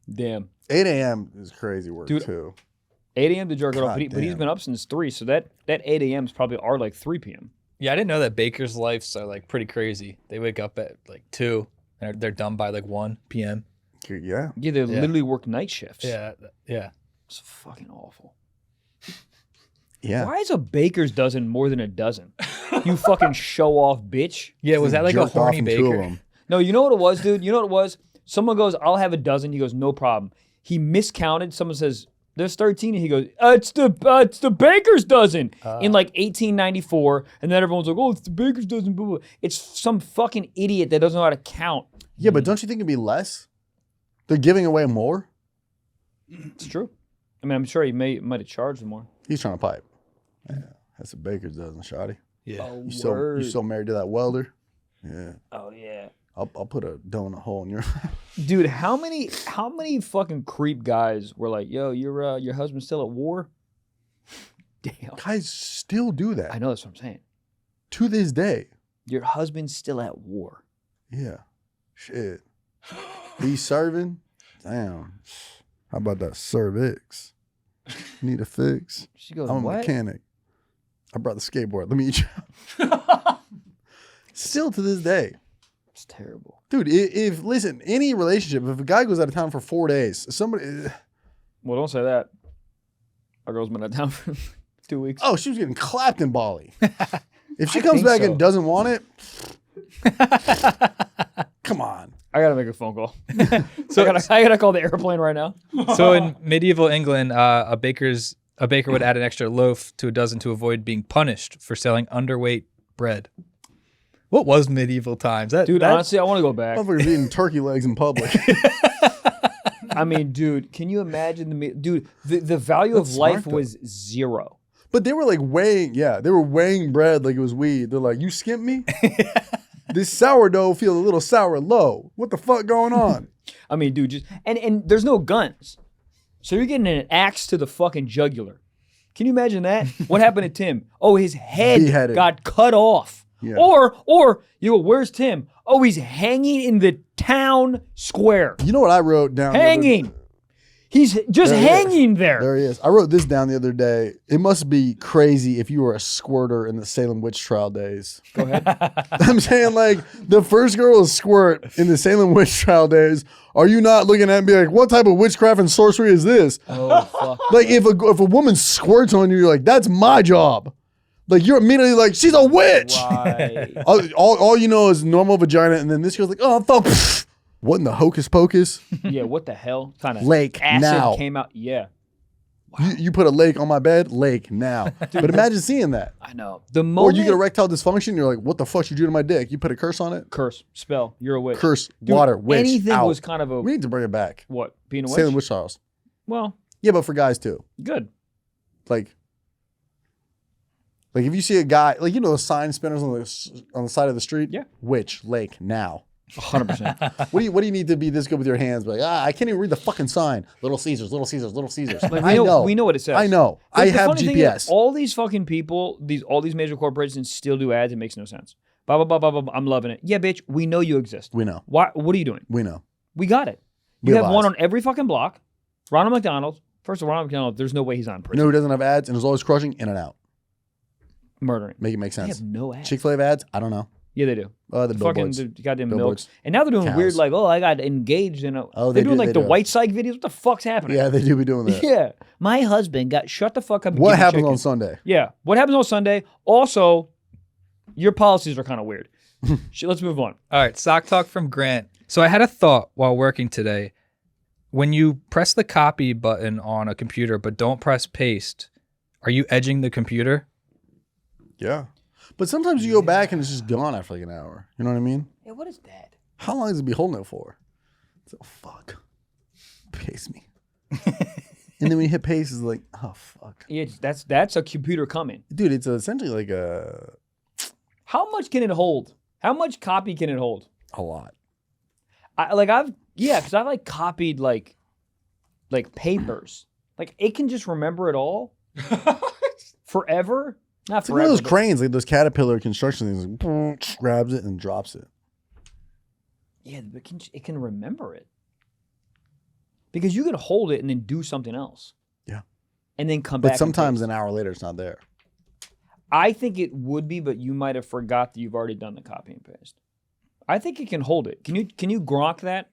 Damn. 8 a.m. is crazy work, dude, too. 8 a.m. to jerk it off, but he's been up since 3, so that 8 a.m. is probably our like 3 p.m. Yeah, I didn't know that bakers' lives are like pretty crazy. They wake up at like 2 and they're done by like 1 p.m. Yeah. Yeah, they literally work night shifts. Yeah. It's fucking awful. Yeah. Why is a baker's dozen more than a dozen? You fucking show off bitch. Yeah, was that like a horny baker? No, you know what it was, dude? You know what it was? Someone goes, I'll have a dozen. He goes, no problem. He miscounted. Someone says, there's 13. And he goes, it's the baker's dozen in like 1894. And then everyone's like, oh, it's the baker's dozen. Blah, blah. It's some fucking idiot that doesn't know how to count. Yeah, but don't you think it'd be less? They're giving away more? It's true. I mean, I'm sure he might have charged them more. He's trying to pipe. Yeah, that's a baker's dozen, shotty. Yeah. Oh, You so married to that welder? Yeah. Oh yeah. I'll put a donut hole in your. Dude, how many fucking creep guys were like, yo, your husband's still at war? Damn. Guys still do that. I know, that's what I'm saying. To this day. Your husband's still at war. Yeah. Shit. He's serving? Damn. How about that cervix? Need a fix? She goes, I'm a what? mechanic. I brought the skateboard. Let me eat you. Still to this day. It's terrible. Dude, if listen, any relationship, if a guy goes out of town for 4 days, somebody. Well, don't say that. Our girl's been out of town for 2 weeks. Oh, she was getting clapped in Bali. If she comes back and doesn't want it, come on. I gotta make a phone call. So I gotta call the airplane right now. So in medieval England, a baker would add an extra loaf to a dozen to avoid being punished for selling underweight bread. What was medieval times? Honestly, I want to go back. Motherfuckers eating turkey legs in public. I mean, dude, can you imagine the value of life was zero. But they were like weighing bread like it was weed. They're like, you skimp me? This sourdough feels a little sour low. What the fuck going on? I mean, dude, and there's no guns. So you're getting an axe to the fucking jugular. Can you imagine that? What happened to Tim? Oh, his head Beheaded. got cut off. Yeah. Or you go, where's Tim? Oh, he's hanging in the town square. You know what I wrote down? Hanging. He's just hanging there. There he is. I wrote this down the other day. It must be crazy if you were a squirter in the Salem witch trial days. Go ahead. I'm saying, like, the first girl to squirt in the Salem witch trial days, are you not looking at it and be like, what type of witchcraft and sorcery is this? Oh, fuck. Like, if a woman squirts on you, you're like, that's my job. Like, you're immediately like, she's a witch. Right. all you know is normal vagina, and then this girl's like, oh, fuck. What in the hocus pocus? Yeah, what the hell? Kind of lake acid now. Came out. Yeah. Wow. You put a lake on my bed? Lake now. But imagine seeing that. I know. Or you get erectile dysfunction, you're like, what the fuck you do to my dick? You put a curse on it? Curse. Spell. You're a witch. Curse. Dude, water. Witch. Anything out. was kind of a... We need to bring it back. What? Being a witch? Salem witch trials. Well... Yeah, but for guys too. Good. Like if you see a guy, like, you know, the sign spinners on the side of the street? Yeah. Witch, lake, now. 100%. What do you need to be this good with your hands? Like, I can't even read the fucking sign. Little Caesars, Little Caesars, Little Caesars. Like, we know what it says. I know. But I the have funny thing GPS. is, all these fucking people, all these major corporations still do ads. It makes no sense. Blah, blah, blah, blah, blah, blah. I'm loving it. Yeah, bitch, we know you exist. We know. What are you doing? We know. We got it. You have one on every fucking block. Ronald McDonald. First of all, Ronald McDonald, there's no way he's on prison. You know who doesn't have ads and is always crushing? In and Out. Murdering. Make it make sense. They have no ads. Chick-fil-A have ads? I don't know. Yeah, they do. The fucking billboards. the goddamn Billboards. milks. And now they're doing Cows. weird, like, I got engaged in a... Oh, they're they doing do, like they the do. white psych videos. What the fuck's happening? Yeah, they do be doing that. Yeah. My husband got... Shut the fuck up and What give me happens chicken. on Sunday? Yeah. What happens on Sunday? Also, your policies are kind of weird. Let's move on. All right, sock talk from Grant. So I had a thought while working today. When you press the copy button on a computer but don't press paste, are you edging the computer? Yeah. But sometimes you go back and it's just gone after like an hour. You know what I mean? Yeah, what is that? How long is it be holding it for? Oh, fuck. Paste me. And then when you hit paste, it's like, oh, fuck. Yeah, that's a computer coming. Dude, it's essentially like a... How much can it hold? How much copy can it hold? A lot. Because I've like copied like papers. Like it can just remember it all forever. Not It's like one forever. of those but- cranes, like those Caterpillar construction things, like, grabs it and drops it. Yeah, but it can remember it. Because you can hold it and then do something else. Yeah. And then come back. But sometimes an hour later, it's not there. I think it would be, but you might have forgot that you've already done the copy and paste. I think it can hold it. Can you grok that?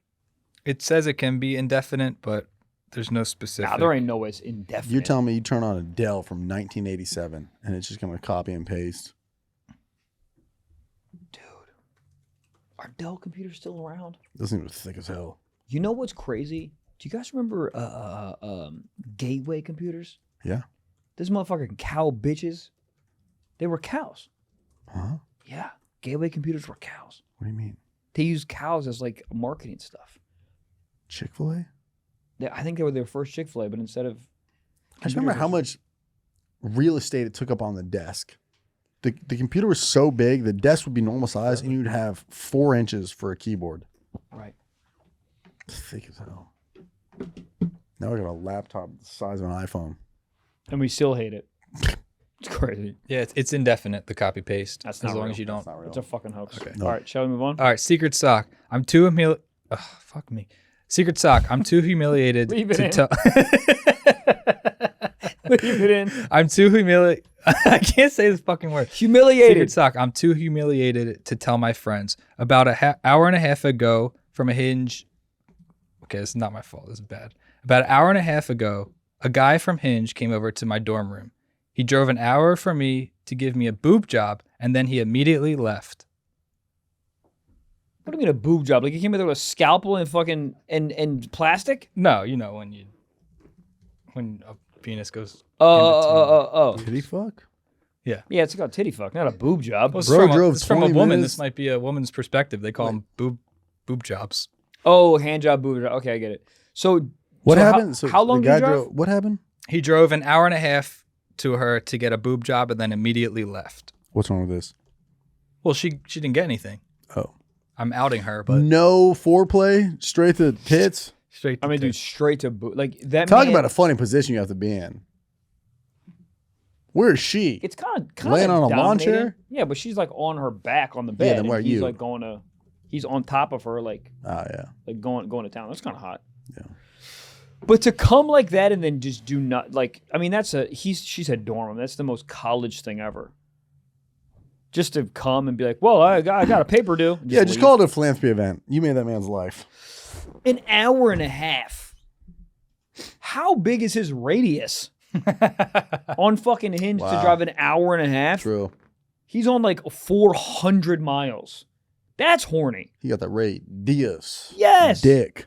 It says it can be indefinite, but there's no specific. Nah, there ain't no way it's indefinite. You're telling me you turn on a Dell from 1987 and it's just going to copy and paste? Dude, are Dell computers still around? Those things are thick as hell. You know what's crazy? Do you guys remember Gateway computers? Yeah. This motherfucking cow bitches. They were cows. Huh? Yeah. Gateway computers were cows. What do you mean? They used cows as like marketing stuff. Chick-fil-A? I think they were their first Chick-fil-A, but instead of... I just remember how much real estate it took up on the desk. The computer was so big, the desk would be normal size, and you'd have 4 inches for a keyboard. Right. Thick as hell. Now we got a laptop the size of an iPhone. And we still hate it. It's crazy. Yeah, it's indefinite, the copy paste. That's not as long real. as you don't. It's a fucking hoax. Okay. All right, shall we move on? All right, secret sock. I'm too humiliated. Fuck me. Secret sock. I'm too humiliated Leave it to in. tell. Leave it in. I'm too humiliated. I can't say this fucking word. Humiliated. Secret sock. I'm too humiliated to tell my friends. About an hour and a half ago from a Hinge. Okay, this is not my fault. This is bad. About an hour and a half ago, a guy from Hinge came over to my dorm room. He drove an hour for me to give me a boob job, and then he immediately left. What do you mean a boob job? Like you came in there with a scalpel and fucking and plastic? No, you know when a penis goes. Titty fuck? Yeah, it's called titty fuck, not a boob job. Well, Bro drove it's from a 20 woman. minutes. This might be a woman's perspective. They call them boob jobs. Oh, hand job, boob job. Okay, I get it. So What so happened? How long the did you guy drive? what happened? He drove an hour and a half to her to get a boob job, and then immediately left. What's wrong with this? Well, she didn't get anything. Oh. I'm outing her, but No foreplay, straight to tits. straight. I mean, dude, straight to boob. Like that. Talk man, about a funny position you have to be in. Where is she? It's kind of Laying on a lawn chair? Yeah, but she's like on her back on the bed. then and where are he's you? like he's on top of her, like Yeah. going to town. That's kind of hot. Yeah. But to come like that and then just do not like, I mean, she said dorm room. That's the most college thing ever. Just to come and be like, well, I got a paper due. Just leave. call it a philanthropy event. You made that man's life. An hour and a half. How big is his radius? On fucking Hinge to drive an hour and a half? True. He's on like 400 miles. That's horny. He got that radius. Yes. Dick.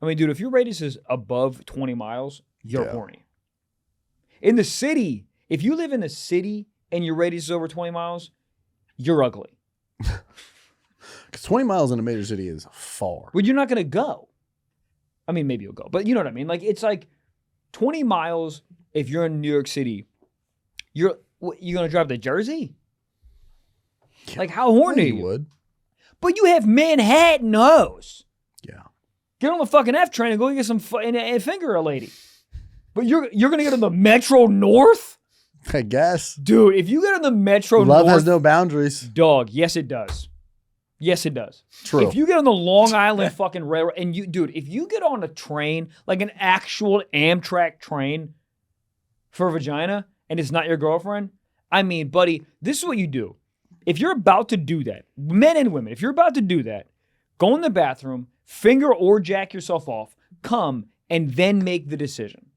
I mean, dude, if your radius is above 20 miles, you're horny. In the city, if you live in the city and your radius is over 20 miles, you're ugly. Because 20 miles in a major city is far. Well, you're not going to go. I mean, maybe you'll go, but you know what I mean? Like, it's like 20 miles if you're in New York City. You're going to drive to Jersey? Like, how horny are you? would. But you have Manhattan hoes. Yeah. Get on the fucking F train and go get some and finger a lady. But you're going to get on the Metro North? I guess. Dude, if you get on the Metro North. Love has no boundaries. Dog, yes it does. Yes it does. True. If you get on the Long Island fucking railroad, and if you get on a train, like an actual Amtrak train for a vagina, and it's not your girlfriend, I mean, buddy, this is what you do. If you're about to do that, men and women, if you're about to do that, go in the bathroom, finger or jack yourself off, come, and then make the decision.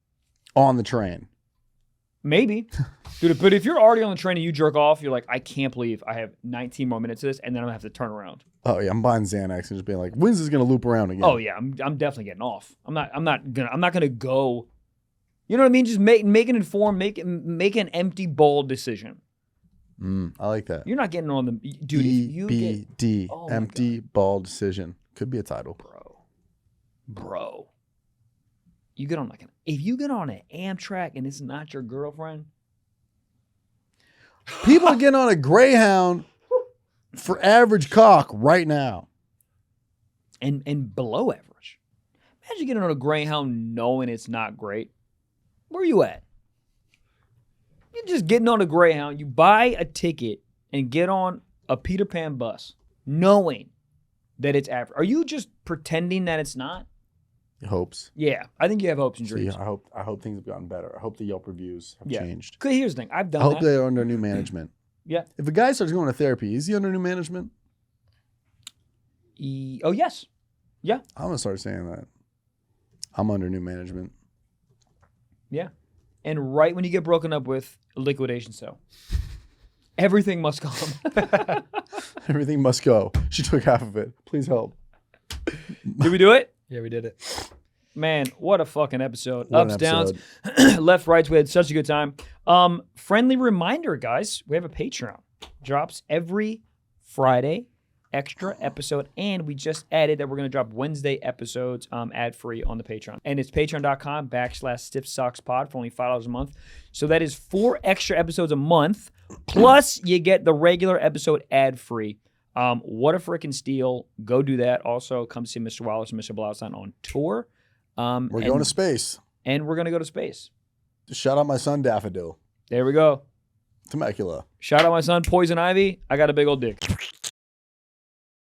On the train. Maybe. Dude, but if you're already on the train and you jerk off, you're like, I can't believe I have 19 more minutes of this, and then I'm going to have to turn around. Oh, yeah. I'm buying Xanax and just being like, when's this going to loop around again? Oh, yeah. I'm definitely getting off. I'm not gonna go. You know what I mean? Just make an informed, make an empty ball decision. I like that. You're not getting on the dude. EBD, empty ball decision. Could be a title. Bro. You get on if you get on an Amtrak and it's not your girlfriend. People are getting on a Greyhound for average cock right now. And below average. Imagine getting on a Greyhound knowing it's not great. Where are you at? You're just getting on a Greyhound. You buy a ticket and get on a Peter Pan bus knowing that it's average. Are you just pretending that it's not? Hopes. Yeah, I think you have hopes and dreams. See, I hope things have gotten better. I hope the Yelp reviews have changed. Because here's the thing. I've done I hope that. they're under new management. Yeah. If a guy starts going to therapy, is he under new management? Oh, yes. Yeah. I'm going to start saying that. I'm under new management. Yeah. And right when you get broken up with, liquidation sale. Everything must come. Everything must go. She took half of it. Please help. Did we do it? Yeah, we did it. Man, what a fucking episode. What an Ups, downs, episode. left, rights. We had such a good time. Friendly reminder, guys, we have a Patreon. Drops every Friday extra episode. And we just added that we're going to drop Wednesday episodes ad-free on the Patreon. And it's patreon.com/stiffsockspod for only $5 a month. So that is 4 extra episodes a month. Plus, you get the regular episode ad-free. What a freaking steal. Go do that. Also, come see Mr. Wallace and Mr. Blaustein on tour. We're going to space. And we're going to go to space. Just shout out my son, Daffodil. There we go. Temecula. Shout out my son, Poison Ivy. I got a big old dick.